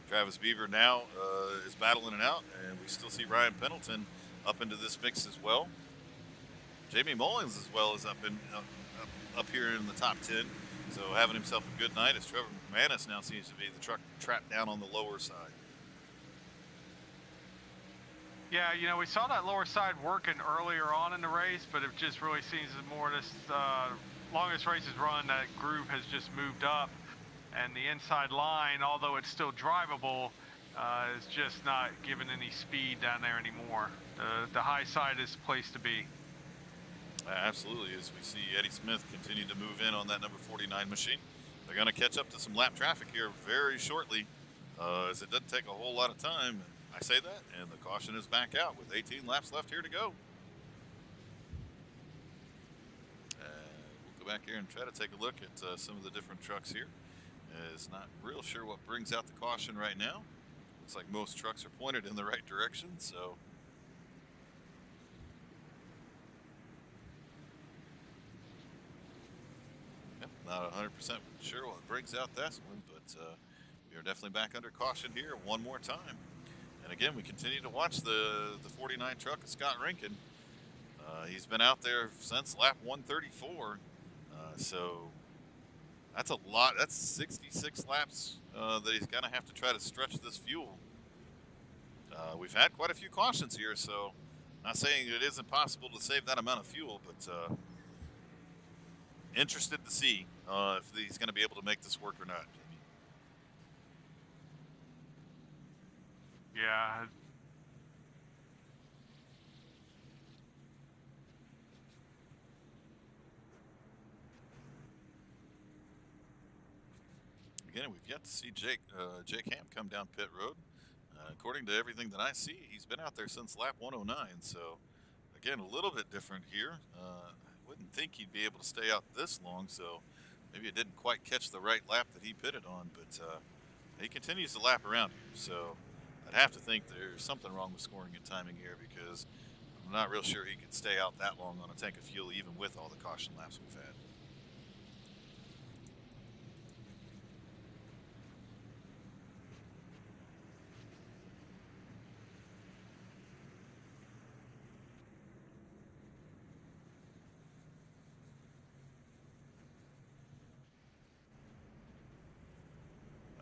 Travis Bieber now is battling it out, and we still see Ryan Pendleton up into this mix as well. Jamie Mullins as well is up here in the top 10, so having himself a good night, as Trevor McManus now seems to be the truck trapped down on the lower side. Yeah, we saw that lower side working earlier on in the race, but it just really seems more this longest race is run, that groove has just moved up, and the inside line, although it's still drivable, is just not giving any speed down there anymore. The high side is the place to be. Absolutely, as we see Eddie Smith continue to move in on that number 49 machine. They're going to catch up to some lap traffic here very shortly, as it doesn't take a whole lot of time. I say that, and the caution is back out with 18 laps left here to go. We'll go back here and try to take a look at some of the different trucks here. It's not real sure what brings out the caution right now. Looks like most trucks are pointed in the right direction, so. Not 100% sure what brings out this one, but we are definitely back under caution here one more time. And again, we continue to watch the 49 truck of Scott Rinkin. He's been out there since lap 134, so that's a lot. That's 66 laps that he's going to have to try to stretch this fuel. We've had quite a few cautions here, so not saying it isn't possible to save that amount of fuel, but interested to see if he's going to be able to make this work or not. Yeah. Again, we've yet to see Jake Ham come down pit road. According to everything that I see, he's been out there since lap 109. So, again, a little bit different here. I wouldn't think he'd be able to stay out this long. So, maybe it didn't quite catch the right lap that he pitted on. But he continues to lap around here. So, I'd have to think there's something wrong with scoring and timing here because I'm not real sure he could stay out that long on a tank of fuel, even with all the caution laps we've had.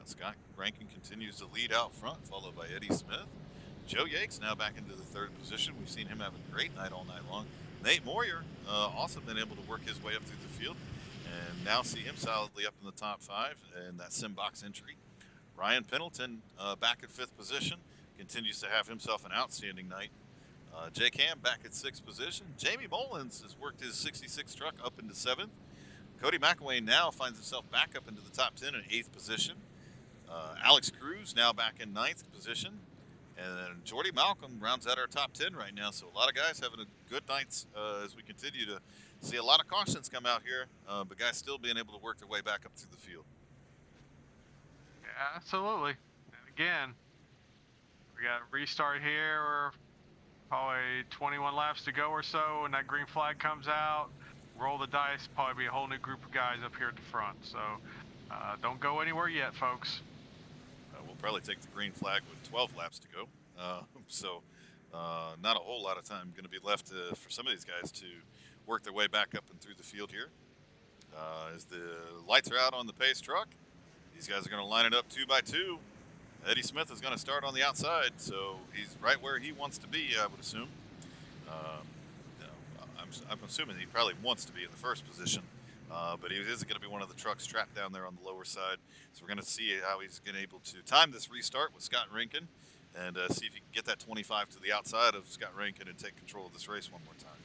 Scott Rankin continues to lead out front, followed by Eddie Smith. Joe Yates now back into the third position. We've seen him have a great night all night long. Nate Moyer also been able to work his way up through the field and now see him solidly up in the top 5 in that sim box entry. Ryan Pendleton back at 5th position, continues to have himself an outstanding night. Jake Ham back at 6th position. Jamie Mullins has worked his 66 truck up into 7th. Cody McElwain now finds himself back up into the top 10 in 8th position. Alex Cruz now back in 9th position. And then Jordy Malcolm rounds out our top 10 right now. So a lot of guys having a good nights as we continue to see a lot of cautions come out here, but guys still being able to work their way back up through the field. Yeah, absolutely. And again, we got a restart here. We're probably 21 laps to go or so, and that green flag comes out. Roll the dice, probably be a whole new group of guys up here at the front. So don't go anywhere yet, folks. We'll probably take the green flag with 12 laps to go. So not a whole lot of time going to be left for some of these guys to work their way back up and through the field here. As the lights are out on the pace truck, these guys are going to line it up 2 by 2. Eddie Smith is going to start on the outside, so he's right where he wants to be, I would assume. I'm assuming he probably wants to be in the first position, but he is going to be one of the trucks trapped down there on the lower side. So we're going to see how he's going to be able to time this restart with Scott Rankin and see if he can get that 25 to the outside of Scott Rankin and take control of this race one more time.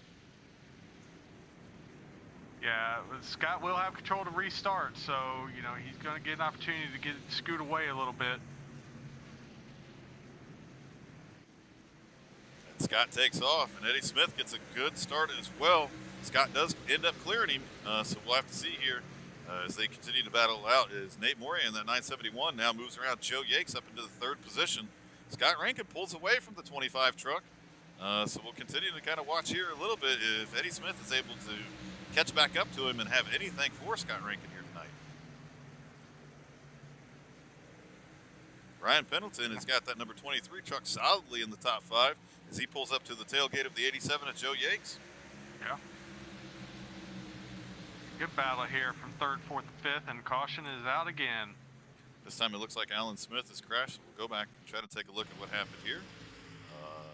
Yeah, Scott will have control to restart, so, you know, he's going to get an opportunity to scoot away a little bit. And Scott takes off, and Eddie Smith gets a good start as well. Scott does end up clearing him, so we'll have to see here as they continue to battle out. Is Nate Moria in that 971 now moves around Joe Yates up into the 3rd position. Scott Rankin pulls away from the 25 truck, so we'll continue to kind of watch here a little bit if Eddie Smith is able to catch back up to him and have anything for Scott Rankin here tonight. Ryan Pendleton has got that number 23 truck solidly in the top 5 as he pulls up to the tailgate of the 87 at Joe Yates. Yeah. Good battle here from 3rd, 4th, and 5th, and caution is out again. This time it looks like Alan Smith has crashed. We'll go back and try to take a look at what happened here.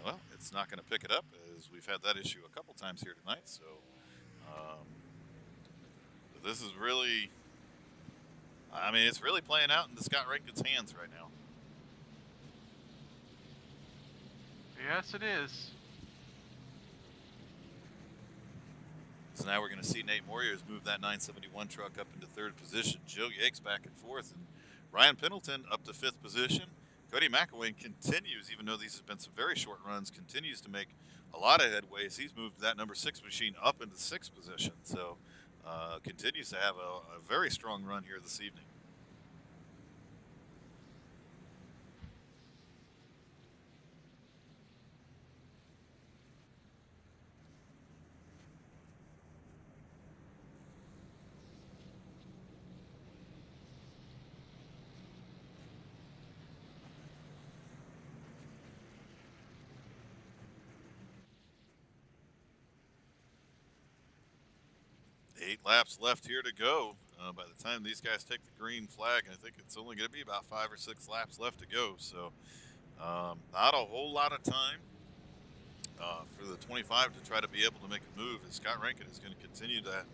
Well, it's not going to pick it up as we've had that issue a couple times here tonight. So this is really, I mean, it's really playing out into Scott Rankin's hands right now. Yes, it is. So now we're going to see Nate Moyers move that 971 truck up into 3rd position. Joe Yates back and 4th, and Ryan Pendleton up to 5th position. Cody McElwain continues, even though these have been some very short runs, continues to make a lot of headway as he's moved that number 6 machine up into 6th position. So continues to have a very strong run here this evening. laps left here to go. By the time these guys take the green flag, I think it's only going to be about 5 or 6 laps left to go. So not a whole lot of time for the 25 to try to be able to make a move. As Scott Rankin is going to continue to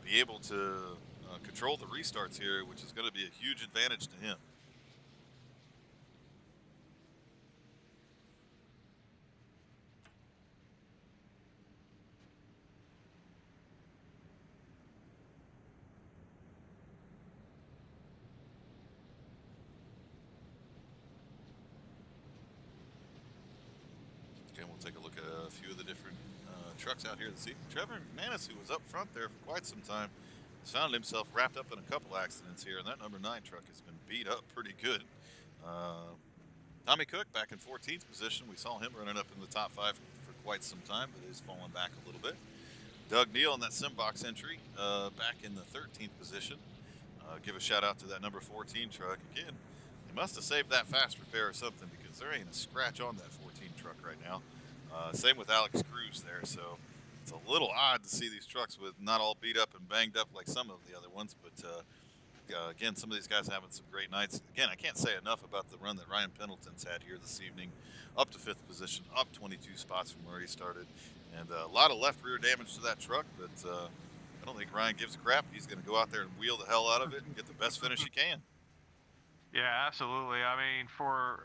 be able to control the restarts here, which is going to be a huge advantage to him. We'll take a look at a few of the different trucks out here this evening. Trevor Manis, who was up front there for quite some time, has found himself wrapped up in a couple accidents here, and that number 9 truck has been beat up pretty good. Tommy Cook back in 14th position. We saw him running up in the top 5 for quite some time, but he's fallen back a little bit. Doug Neal in that Simbox entry back in the 13th position. Give a shout out to that number 14 truck. Again, they must have saved that fast repair or something, because there ain't a scratch on that 14 truck right now. Same with Alex Cruz there, so it's a little odd to see these trucks with not all beat up and banged up like some of the other ones, but again, some of these guys having some great nights. Again, I can't say enough about the run that Ryan Pendleton's had here this evening, up to 5th position, up 22 spots from where he started, and a lot of left rear damage to that truck, but I don't think Ryan gives a crap. He's going to go out there and wheel the hell out of it and get the best finish he can. Yeah, absolutely. I mean, for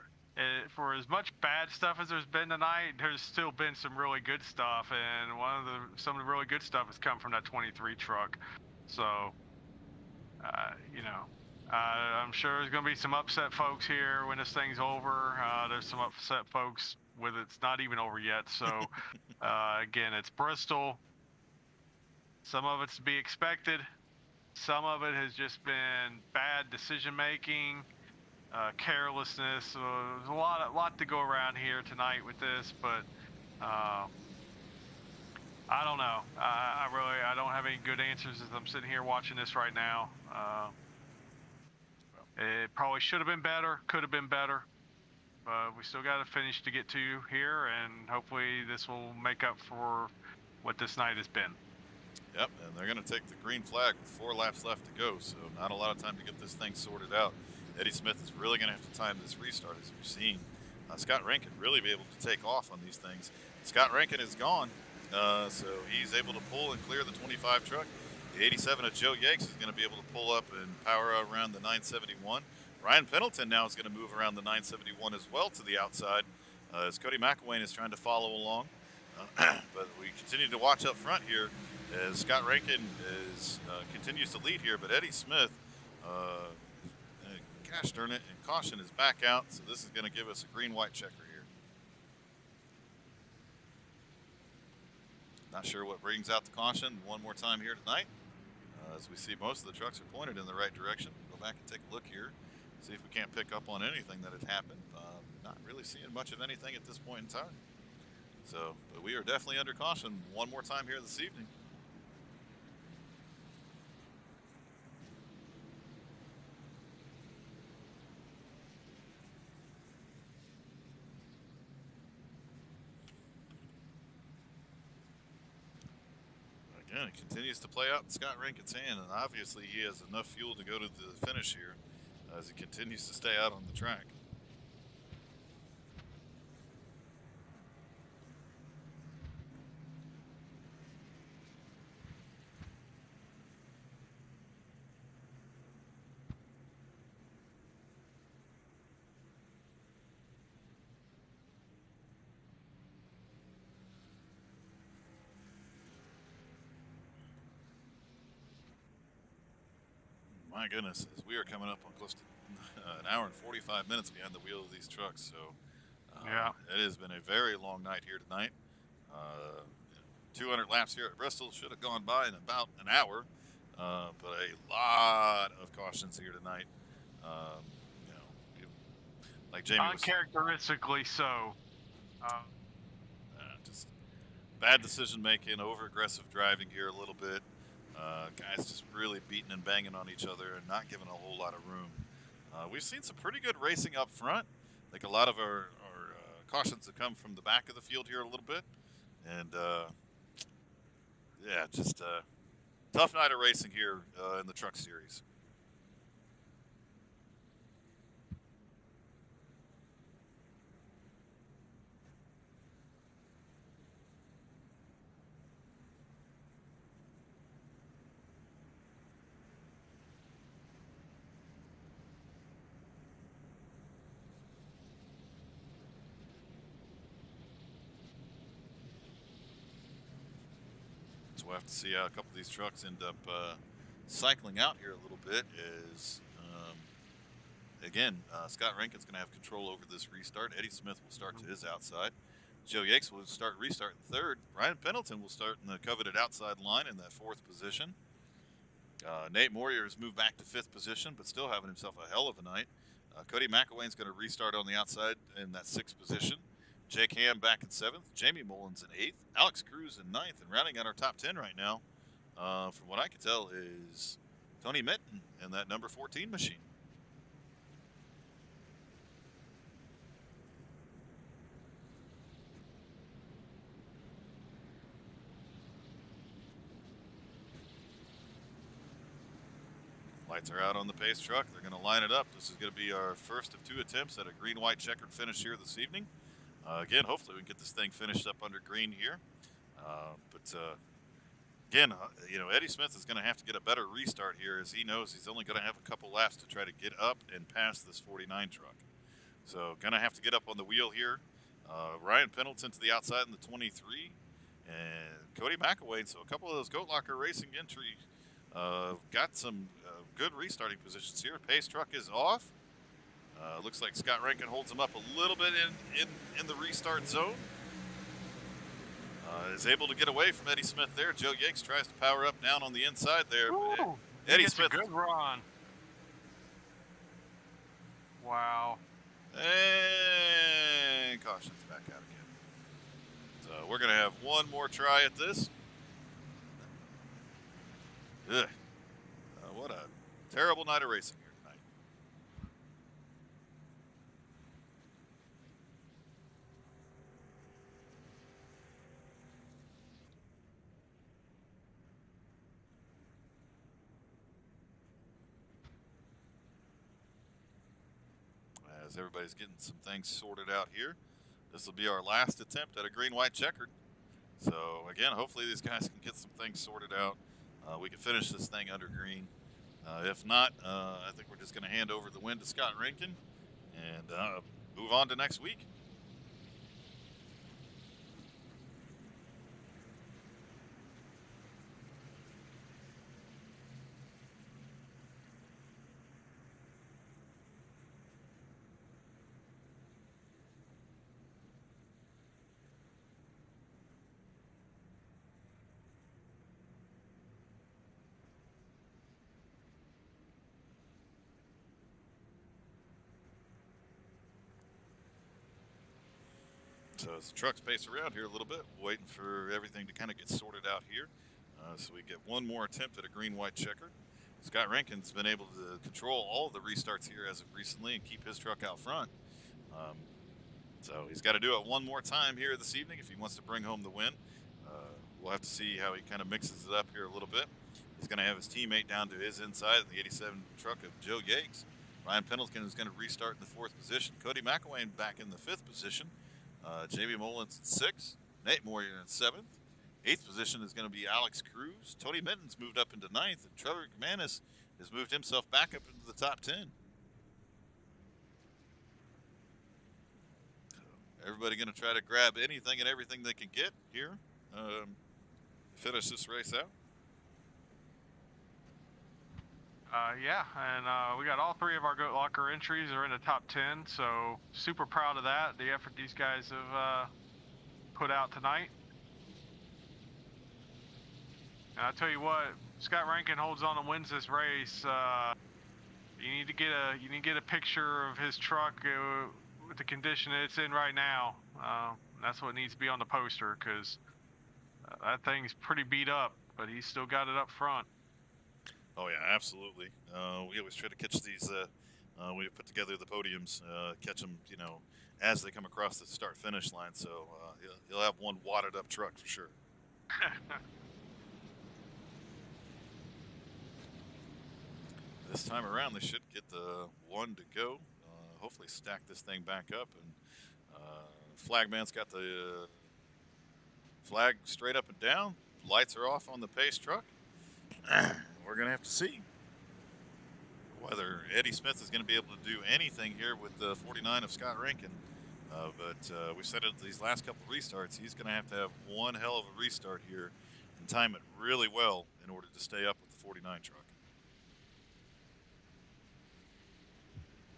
as much bad stuff as there's been tonight, there's still been some really good stuff, and some of the really good stuff has come from that 23 truck. So, I'm sure there's going to be some upset folks here when this thing's over. There's some upset folks with it's not even over yet. So, again, it's Bristol. Some of it's to be expected. Some of it has just been bad decision making. Carelessness. So there's a lot to go around here tonight with this, but I don't know. I don't have any good answers as I'm sitting here watching this right now. It probably should have been better, could have been better, but we still got a finish to get to here, and hopefully this will make up for what this night has been. Yep, and they're going to take the green flag with 4 laps left to go, so not a lot of time to get this thing sorted out. Eddie Smith is really going to have to time this restart, as you've seen. Scott Rankin really be able to take off on these things. Scott Rankin is gone, so he's able to pull and clear the 25 truck. The 87 of Joe Yakes is going to be able to pull up and power around the 971. Ryan Pendleton now is going to move around the 971 as well to the outside, as Cody McElwain is trying to follow along. But we continue to watch up front here as Scott Rankin continues to lead here, but Eddie Smith, gosh darn it, and caution is back out, so this is going to give us a green-white checker here. Not sure what brings out the caution one more time here tonight, as we see most of the trucks are pointed in the right direction. We'll go back and take a look here, see if we can't pick up on anything that had happened. Not really seeing much of anything at this point in time. So, but we are definitely under caution one more time here this evening. Again, it continues to play out in Scott Rankin's hand, and obviously he has enough fuel to go to the finish here as he continues to stay out on the track. My goodness, as we are coming up on close to an hour and 45 minutes behind the wheel of these trucks, so yeah, it has been a very long night here tonight. 200 laps here at Bristol should have gone by in about an hour, but a lot of cautions here tonight. Like Jamie was uncharacteristically so. Just bad decision making, over aggressive driving here a little bit. Guys just really beating and banging on each other and not giving a whole lot of room. We've seen some pretty good racing up front. I think a lot of our cautions have come from the back of the field here a little bit. And, yeah, just Tough night of racing here in the Truck Series. So we'll have to see how a couple of these trucks end up cycling out here a little bit. Again, Scott Rankin's going to have control over this restart. Eddie Smith will start to his outside. Joe Yakes will restart in third. Ryan Pendleton will start in the coveted outside line in that fourth position. Nate Moyer has moved back to fifth position, but still having himself a hell of a night. Cody McElwain's going to restart on the outside in that sixth position. Jake Ham back in seventh. Jamie Mullins in eighth. Alex Cruz in ninth. And rounding out our top 10 right now, from what I can tell, is Tony Minton in that number 14 machine. Lights are out on the pace truck. They're going to line it up. This is going to be our first of two attempts at a green-white checkered finish here this evening. Again, hopefully we can get this thing finished up under green here. Again, Eddie Smith is going to have to get a better restart here, as he knows he's only going to have a couple laps to try to get up and past this 49 truck. So going to have to get up on the wheel here. Ryan Pendleton to the outside in the 23, and Cody McElwain. So a couple of those Goat Locker Racing entries got some good restarting positions here. Pace truck is off. Looks like Scott Rankin holds him up a little bit in the restart zone. Is able to get away from Eddie Smith there. Joe Yakes tries to power up down on the inside there. Ooh, Eddie Smith. A good run. Wow. And caution's back out again. So we're going to have one more try at this. Ugh. What a terrible night of racing here tonight. As everybody's getting some things sorted out here, this will be our last attempt at a green-white checkered. So again, hopefully these guys can get some things sorted out. We can finish this thing under green. If not, I think we're just going to hand over the win to Scott Rankin and move on to next week. So as the trucks pace around here a little bit, waiting for everything to kind of get sorted out here. So we get one more attempt at a green-white checker. Scott Rankin's been able to control all of the restarts here as of recently and keep his truck out front. So he's got to do it one more time here this evening if he wants to bring home the win. We'll have to see how he kind of mixes it up here a little bit. He's going to have his teammate down to his inside in the 87 truck of Joe Yakes. Ryan Pendleton is going to restart in the fourth position. Cody McElwain back in the fifth position. Jamie Mullins in sixth. Nate Moyer in seventh. Eighth position is going to be Alex Cruz. Tony Minton's moved up into ninth, and Trevor McManus has moved himself back up into the top 10. So everybody going to try to grab anything and everything they can get here. Finish this race out. Yeah, and we got all three of our Goat Locker entries are in the top 10, so super proud of that, the effort these guys have put out tonight. And I tell you what, Scott Rankin holds on and wins this race. You need to get a picture of his truck with the condition it's in right now. That's what needs to be on the poster, because that thing's pretty beat up, but he's still got it up front. Oh yeah, absolutely. We always try to catch these. We put together the podiums, catch them, as they come across the start-finish line. So he'll have one wadded up truck for sure. This time around, they should get the one to go. Hopefully, stack this thing back up. And Flagman's got the flag straight up and down. Lights are off on the pace truck. We're going to have to see whether Eddie Smith is going to be able to do anything here with the 49 of Scott Rankin. But we said it these last couple restarts, he's going to have one hell of a restart here and time it really well in order to stay up with the 49 truck.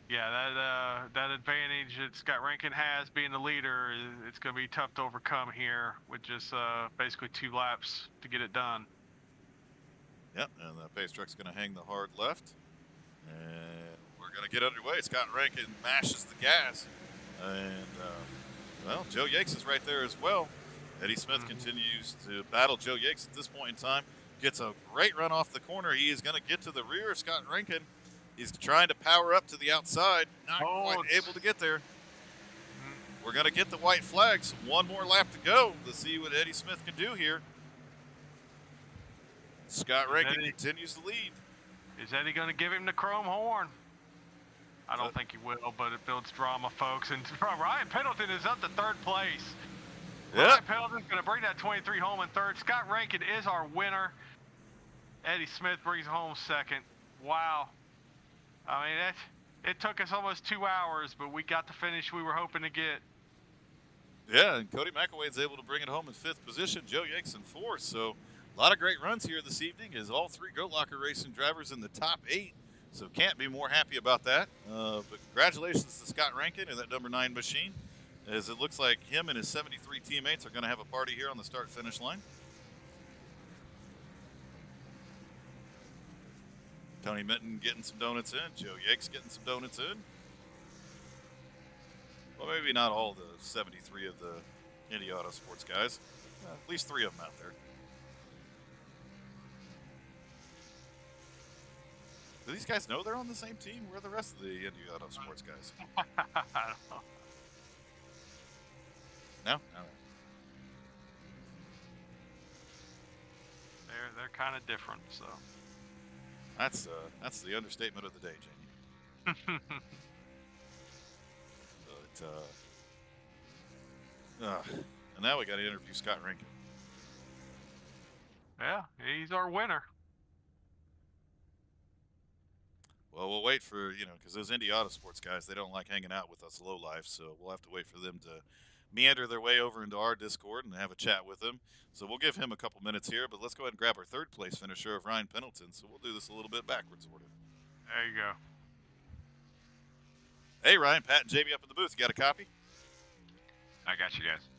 Yeah, that advantage that Scott Rankin has being the leader, it's going to be tough to overcome here with just basically 2 laps to get it done. Yep, and the pace truck's going to hang the hard left. And we're going to get underway. Scott Rankin mashes the gas. And, well, Joe Yakes is right there as well. Eddie Smith continues to battle Joe Yakes at this point in time. Gets a great run off the corner. He is going to get to the rear of Scott Rankin. He's trying to power up to the outside. Not quite able to get there. We're going to get the white flags. One more lap to go to see what Eddie Smith can do here. Scott Rankin continues to lead. Is Eddie going to give him the chrome horn? I don't think he will, but it builds drama, folks. And Ryan Pendleton is up to 3rd place. Yep. Ryan Pendleton's going to bring that 23 home in 3rd. Scott Rankin is our winner. Eddie Smith brings home 2nd. Wow. I mean, it took us almost 2 hours, but we got the finish we were hoping to get. Yeah, and Cody McElwain's able to bring it home in 5th position. Joe Yanks in 4th. So a lot of great runs here this evening as all 3 Goat Locker Racing drivers in the top 8. So can't be more happy about that. But congratulations to Scott Rankin and that number 9 machine, as it looks like him and his 73 teammates are going to have a party here on the start-finish line. Tony Minton getting some donuts in. Joe Yakes getting some donuts in. Well, maybe not all the 73 of the Indy Auto Sports guys. At least 3 of them out there. Do these guys know they're on the same team? Where are the rest of the Indy Auto Sports guys? I don't know. No? All right. They're kind of different, so. That's the understatement of the day, Jamie. And now we got to interview Scott Rankin. Yeah, he's our winner. Well, we'll wait for, because those Indy Auto Sports guys, they don't like hanging out with us low life, so we'll have to wait for them to meander their way over into our Discord and have a chat with them. So we'll give him a couple minutes here, but let's go ahead and grab our 3rd place finisher of Ryan Pendleton. So we'll do this a little bit backwards order. There you go. Hey, Ryan, Pat and Jamie up in the booth. You got a copy? I got you guys.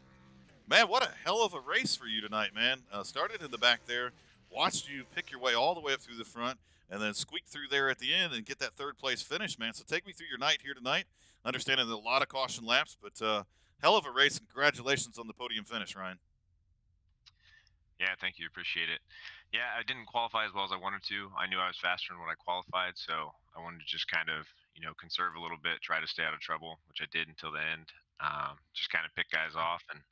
Man, what a hell of a race for you tonight, man. Started in the back there, watched you pick your way all the way up through the front, and then squeak through there at the end and get that 3rd place finish, man. So take me through your night here tonight. Understanding a lot of caution laps, but hell of a race, and congratulations on the podium finish, Ryan. Yeah, thank you. Appreciate it. Yeah, I didn't qualify as well as I wanted to. I knew I was faster than when I qualified, so I wanted to just kind of, conserve a little bit, try to stay out of trouble, which I did until the end. Just kind of pick guys off and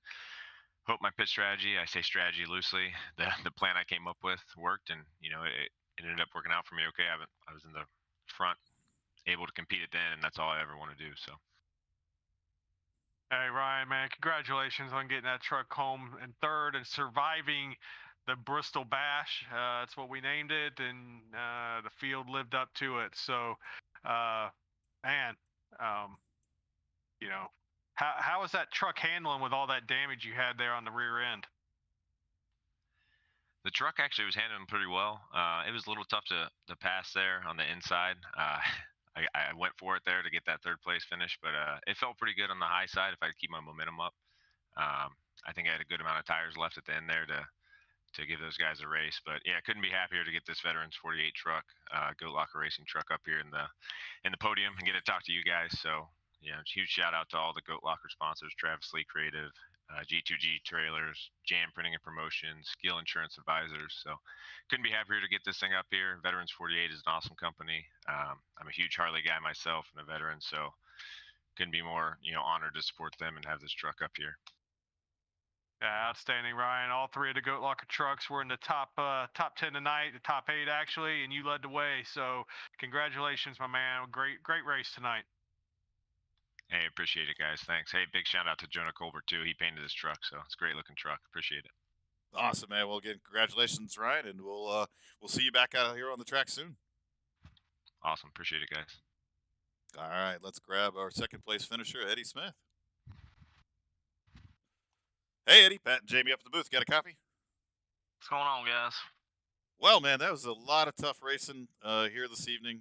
hope my pit strategy, I say strategy loosely, the plan I came up with worked, and, it ended up working out for me okay. I was in the front, able to compete at the end, and that's all I ever want to do, so. Hey, Ryan, man, congratulations on getting that truck home in 3rd and surviving the Bristol Bash. That's what we named it, and the field lived up to it. So, man, how is that truck handling with all that damage you had there on the rear end? The truck actually was handling pretty well. It was a little tough to pass there on the inside. I went for it there to get that 3rd place finish, but it felt pretty good on the high side if I could keep my momentum up. I think I had a good amount of tires left at the end there to give those guys a race. But yeah, I couldn't be happier to get this Veterans 48 truck, Goat Locker Racing truck up here in the podium and get to talk to you guys. So yeah, huge shout out to all the Goat Locker sponsors: Travis Lee Creative, G2G Trailers, Jam Printing and Promotions, Gill Insurance Advisors. So couldn't be happier to get this thing up here. Veterans 48 is an awesome company. I'm a huge Harley guy myself and a veteran, so couldn't be more honored to support them and have this truck up here. Yeah, outstanding, Ryan. All three of the Goat Locker trucks were in the top 10 tonight, the top 8 actually, and you led the way. So congratulations, my man. Great race tonight. Hey, appreciate it, guys. Thanks. Hey, big shout out to Jonah Colbert too. He painted his truck, so it's a great looking truck. Appreciate it. Awesome, man. Well, again, congratulations, Ryan, and we'll see you back out here on the track soon. Awesome. Appreciate it, guys. All right, let's grab our second place finisher, Eddie Smith. Hey, Eddie, Pat and Jamie up in the booth. Got a copy? What's going on, guys? Well, man, that was a lot of tough racing here this evening,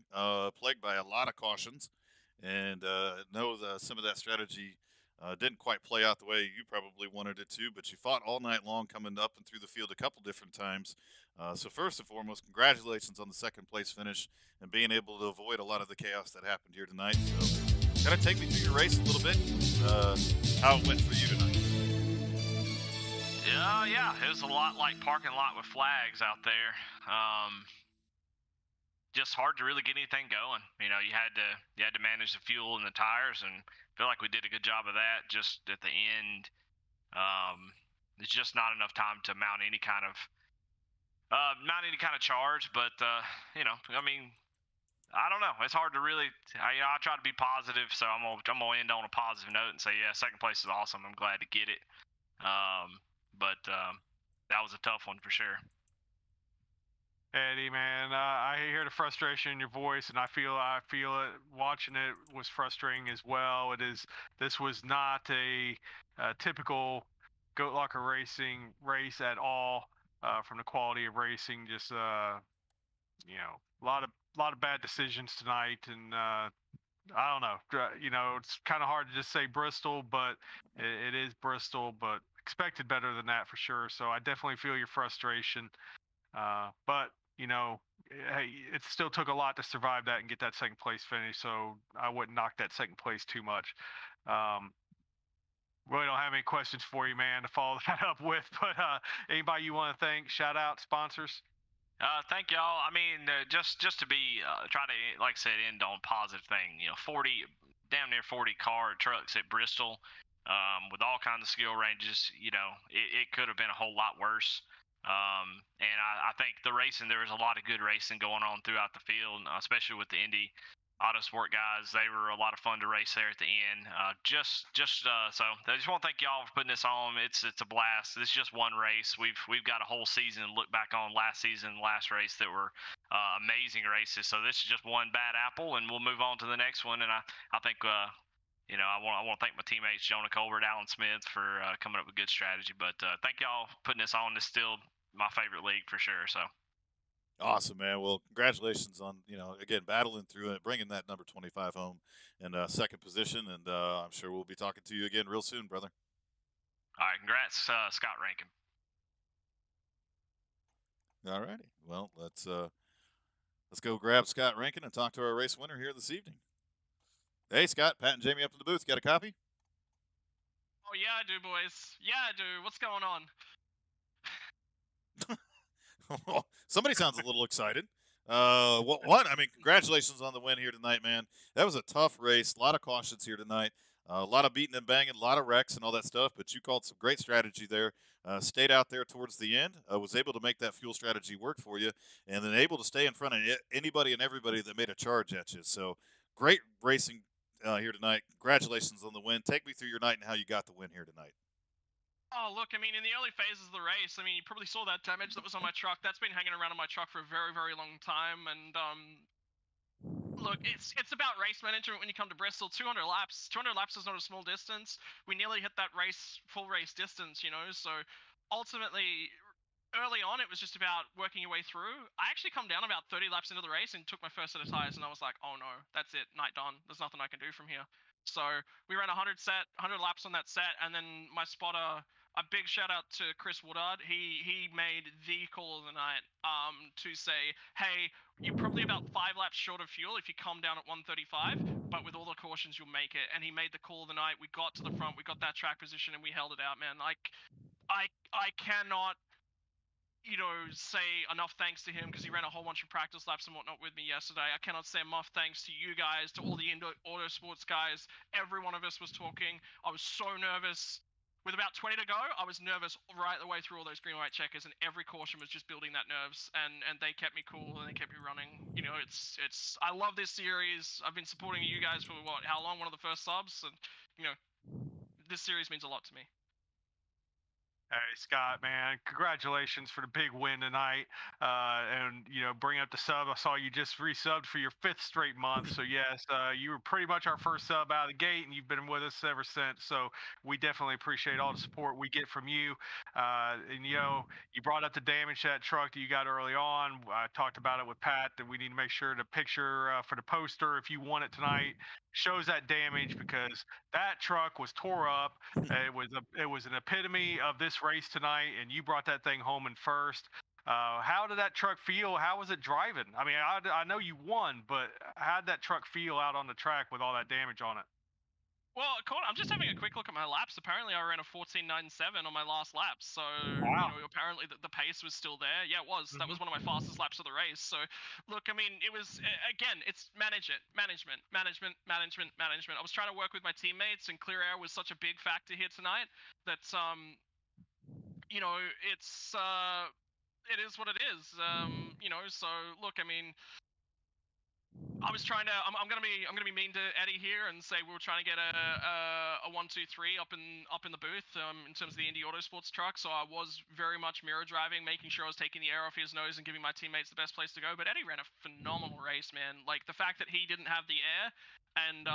plagued by a lot of cautions. And know some of that strategy didn't quite play out the way you probably wanted it to, but you fought all night long coming up and through the field a couple different times. So first and foremost, congratulations on the second place finish and being able to avoid a lot of the chaos that happened here tonight. So kind of take me through your race a little bit, how it went for you tonight. Yeah, it was a lot like parking lot with flags out there. Just hard to really get anything going. You know, you had to manage the fuel and the tires, and I feel like we did a good job of that. Just at the end, it's just not enough time to mount any kind of charge. But you know, I mean, I don't know. It's hard to really. I try to be positive, so I'm gonna end on a positive note and say, yeah, second place is awesome. I'm glad to get it. But that was a tough one for sure. Eddie, man, I hear the frustration in your voice, and I feel it. Watching it was frustrating as well. This was not a typical Goat Locker racing race at all. From the quality of racing, just a lot of bad decisions tonight, and I don't know. You know, it's kind of hard to just say Bristol, but it is Bristol, but expected better than that for sure. So I definitely feel your frustration. But you know, hey, it still took a lot to survive that and get that second place finish. So I wouldn't knock that second place too much. Really don't have any questions for you, man, to follow that up with. But anybody you want to thank, shout out, sponsors? Thank y'all. I mean, just to be try to, like I said, end on a positive thing. You know, damn near 40 car trucks at Bristol, with all kinds of skill ranges. You know, it could have been a whole lot worse. And I think the racing, there was a lot of good racing going on throughout the field, especially with the Indy Autosport guys. They were a lot of fun to race there at the end. So I just want to thank y'all for putting this on. It's a blast. This is just one race. We've got a whole season to look back on, last season, last race, that were amazing races. So this is just one bad apple, and we'll move on to the next one. And I think you know, I want to thank my teammates Jonah Colbert, Alan Smith, for coming up with good strategy. But thank y'all for putting this on. It's still my favorite league for sure. So Awesome, man. Well, congratulations on, again, battling through it, bringing that number 25 home in second position. And I'm sure we'll be talking to you again real soon, brother. All right. Congrats, Scott Rankin. All righty. Well, let's go grab Scott Rankin and talk to our race winner here this evening. Hey, Scott, Pat and Jamie up in the booth. Got a copy? Oh, yeah, I do, boys. Yeah, I do. What's going on? Somebody sounds a little excited. What? I mean, congratulations on the win here tonight, man. That was a tough race. A lot of cautions here tonight. A lot of beating and banging, a lot of wrecks and all that stuff. But you called some great strategy there. Stayed out there towards the end. Was able to make that fuel strategy work for you, and then able to stay in front of anybody and everybody that made a charge at you. So great racing here tonight. Congratulations on the win. Take me through your night and how you got the win here tonight. Oh, look, I mean, in the early phases of the race, I mean, you probably saw that damage that was on my truck. That's been hanging around on my truck for a very, very long time. And, look, it's about race management when you come to Bristol. 200 laps is not a small distance. We nearly hit that full race distance, you know. So, ultimately, early on, it was just about working your way through. I actually come down about 30 laps into the race and took my first set of tires, and I was like, oh, no, that's it, night done. There's nothing I can do from here. So, we ran 100 laps on that set, and then my spotter... A big shout out to Chris Woodard. He made the call of the night to say, hey, you're probably about 5 laps short of fuel if you come down at 135, but with all the cautions, you'll make it. And he made the call of the night. We got to the front, we got that track position, and we held it out, man. Like, I cannot, say enough thanks to him, because he ran a whole bunch of practice laps and whatnot with me yesterday. I cannot say enough thanks to you guys, to all the auto sports guys. Every one of us was talking. I was so nervous. with about 20 to go, I was nervous right the way through all those green white checkers, and every caution was just building that nerves, and they kept me cool and they kept me running. You know, it's I love this series. I've been supporting you guys for how long? One of the first subs, and you know, this series means a lot to me. Hey, Scott, man, congratulations for the big win tonight. And, bring up the sub. I saw you just resubbed for your 5th straight month. So, yes, you were pretty much our first sub out of the gate, and you've been with us ever since. So, we definitely appreciate all the support we get from you. And, you brought up the damage to that truck that you got early on. I talked about it with Pat that we need to make sure the picture for the poster, if you want it tonight, shows that damage because that truck was tore up. It was an epitome of this race tonight, and you brought that thing home in first. How did that truck feel? How was it driving? I mean, I know you won, but how did that truck feel out on the track with all that damage on it? Well, I'm just having a quick look at my laps. Apparently, I ran a 14.97 on my last lap. So, Wow. apparently the pace was still there. Yeah, it was. That was one of my fastest laps of the race. So, look, I mean, it was, again, it's management. I was trying to work with my teammates, and clear air was such a big factor here tonight that, it is what it is. So, look, I mean, I was trying to. I'm gonna be mean to Eddie here and say we were trying to get a 1-2-3 up in the booth in terms of the Indy Autosports truck. So I was very much mirror driving, making sure I was taking the air off his nose and giving my teammates the best place to go. But Eddie ran a phenomenal race, man. Like the fact that he didn't have the air and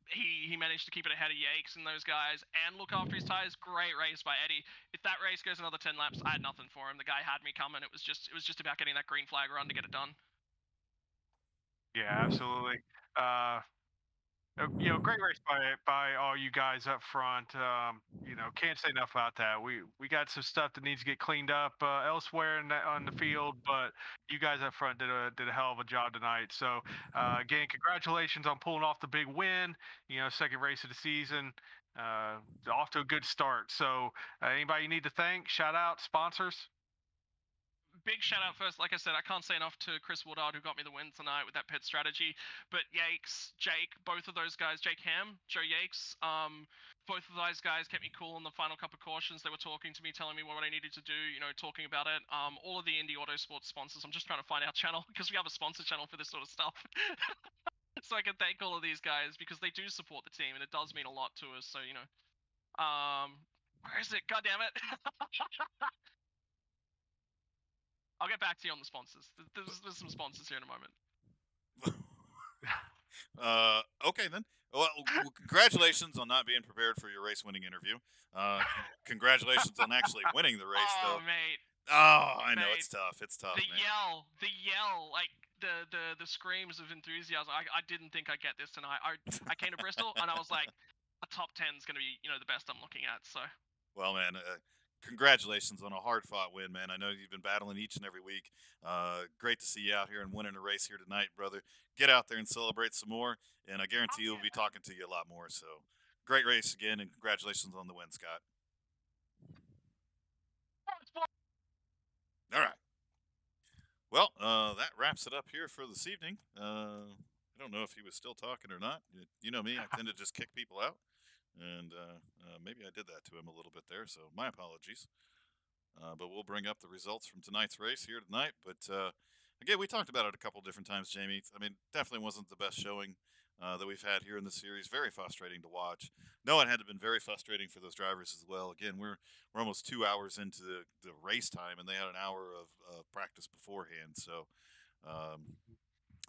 he managed to keep it ahead of Yakes and those guys and look after his tires. Great race by Eddie. If that race goes another 10 laps, I had nothing for him. The guy had me coming. It was just about getting that green flag run to get it done. Yeah, absolutely. Great race by all you guys up front. Can't say enough about that. We got some stuff that needs to get cleaned up elsewhere on the field, but you guys up front did a hell of a job tonight. So again, congratulations on pulling off the big win. Second race of the season. Off to a good start. So anybody you need to thank? Shout out sponsors. Big shout out first, like I said, I can't say enough to Chris Woodard who got me the win tonight with that pit strategy. But Yakes, Jake, both of those guys, Jake Ham, Joe Yakes, both of those guys kept me cool in the final couple of cautions. They were talking to me, telling me what I needed to do, talking about it. All of the Indy Autosports sponsors, I'm just trying to find our channel because we have a sponsor channel for this sort of stuff. So I can thank all of these guys because they do support the team and it does mean a lot to us. So, where is it? God damn it. I'll get back to you on the sponsors. There's some sponsors here in a moment. Okay then. Well, congratulations on not being prepared for your race-winning interview. Congratulations on actually winning the race, though. Mate. Oh, I know it's tough. It's tough. The yell, like the screams of enthusiasm. I didn't think I'd get this tonight. I came to Bristol and I was like, a top 10 is gonna be the best I'm looking at. So. Well, man. Congratulations on a hard-fought win, man. I know you've been battling each and every week. Great to see you out here and winning a race here tonight, brother. Get out there and celebrate some more, and I guarantee you'll be talking to you a lot more. So, great race again, and congratulations on the win, Scott. All right. Well, that wraps it up here for this evening. I don't know if he was still talking or not. You know me, I tend to just kick people out. And maybe I did that to him a little bit there, so my apologies. But we'll bring up the results from tonight's race here tonight. But again, we talked about it a couple different times, Jamie. I mean, definitely wasn't the best showing that we've had here in the series. Very frustrating to watch. No, it had been very frustrating for those drivers as well. Again, we're almost 2 hours into the race time, and they had an hour of practice beforehand. So,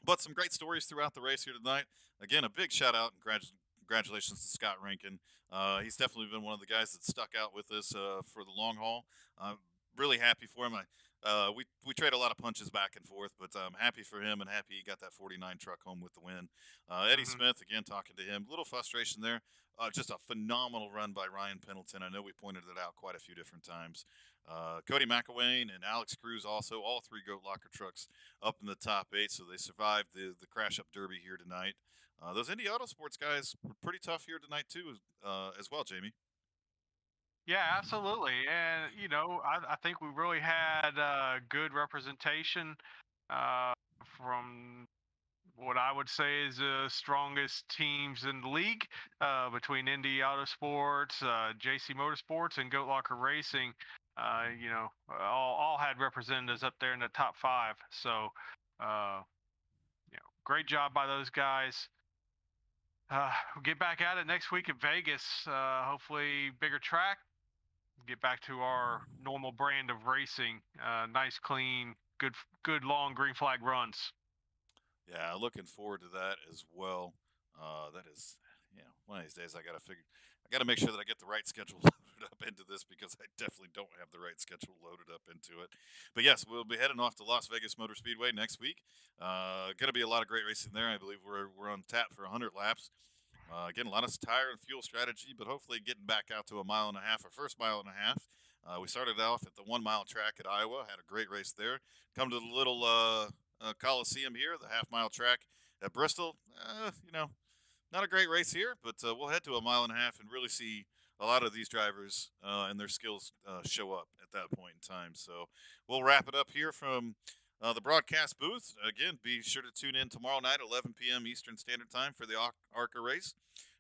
but some great stories throughout the race here tonight. Again, a big shout out and congratulations to Scott Rankin. He's definitely been one of the guys that stuck out with us for the long haul. I'm really happy for him. We trade a lot of punches back and forth, but I'm happy for him and happy he got that 49 truck home with the win. Eddie Smith, again, talking to him. A little frustration there. Just a phenomenal run by Ryan Pendleton. I know we pointed it out quite a few different times. Cody McElwain and Alex Cruz also, all three Goat Locker trucks up in the top 8, so they survived the crash-up derby here tonight. Those Indy Autosports guys were pretty tough here tonight too, as well, Jamie. Yeah, absolutely. And, I think we really had good representation from what I would say is the strongest teams in the league, between Indy Autosports, JC Motorsports, and Goat Locker Racing. All had representatives up there in the top 5. So, great job by those guys. We'll get back at it next week at Vegas. Hopefully, bigger track. Get back to our normal brand of racing. Nice, clean, good long green flag runs. Yeah, looking forward to that as well. That is, one of these days I got to make sure that I get the right schedule loaded up into this, because I definitely don't have the right schedule loaded up into it. But yes, we'll be heading off to Las Vegas Motor Speedway next week. Going to be a lot of great racing there. I believe we're on tap for 100 laps. Getting a lot of tire and fuel strategy, but hopefully getting back out to a mile and a half, our first mile and a half. We started off at the 1 mile track at Iowa, had a great race there. Come to the little Coliseum here, the half-mile track at Bristol. Not a great race here, but we'll head to a mile and a half and really see a lot of these drivers and their skills show up at that point in time. So we'll wrap it up here from the broadcast booth. Again, be sure to tune in tomorrow night, 11 p.m. Eastern Standard Time for the ARCA race.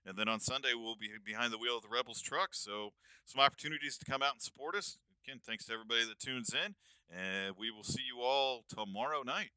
And then on Sunday, we'll be behind the wheel of the Rebels truck. So some opportunities to come out and support us. Again, thanks to everybody that tunes in. And we will see you all tomorrow night.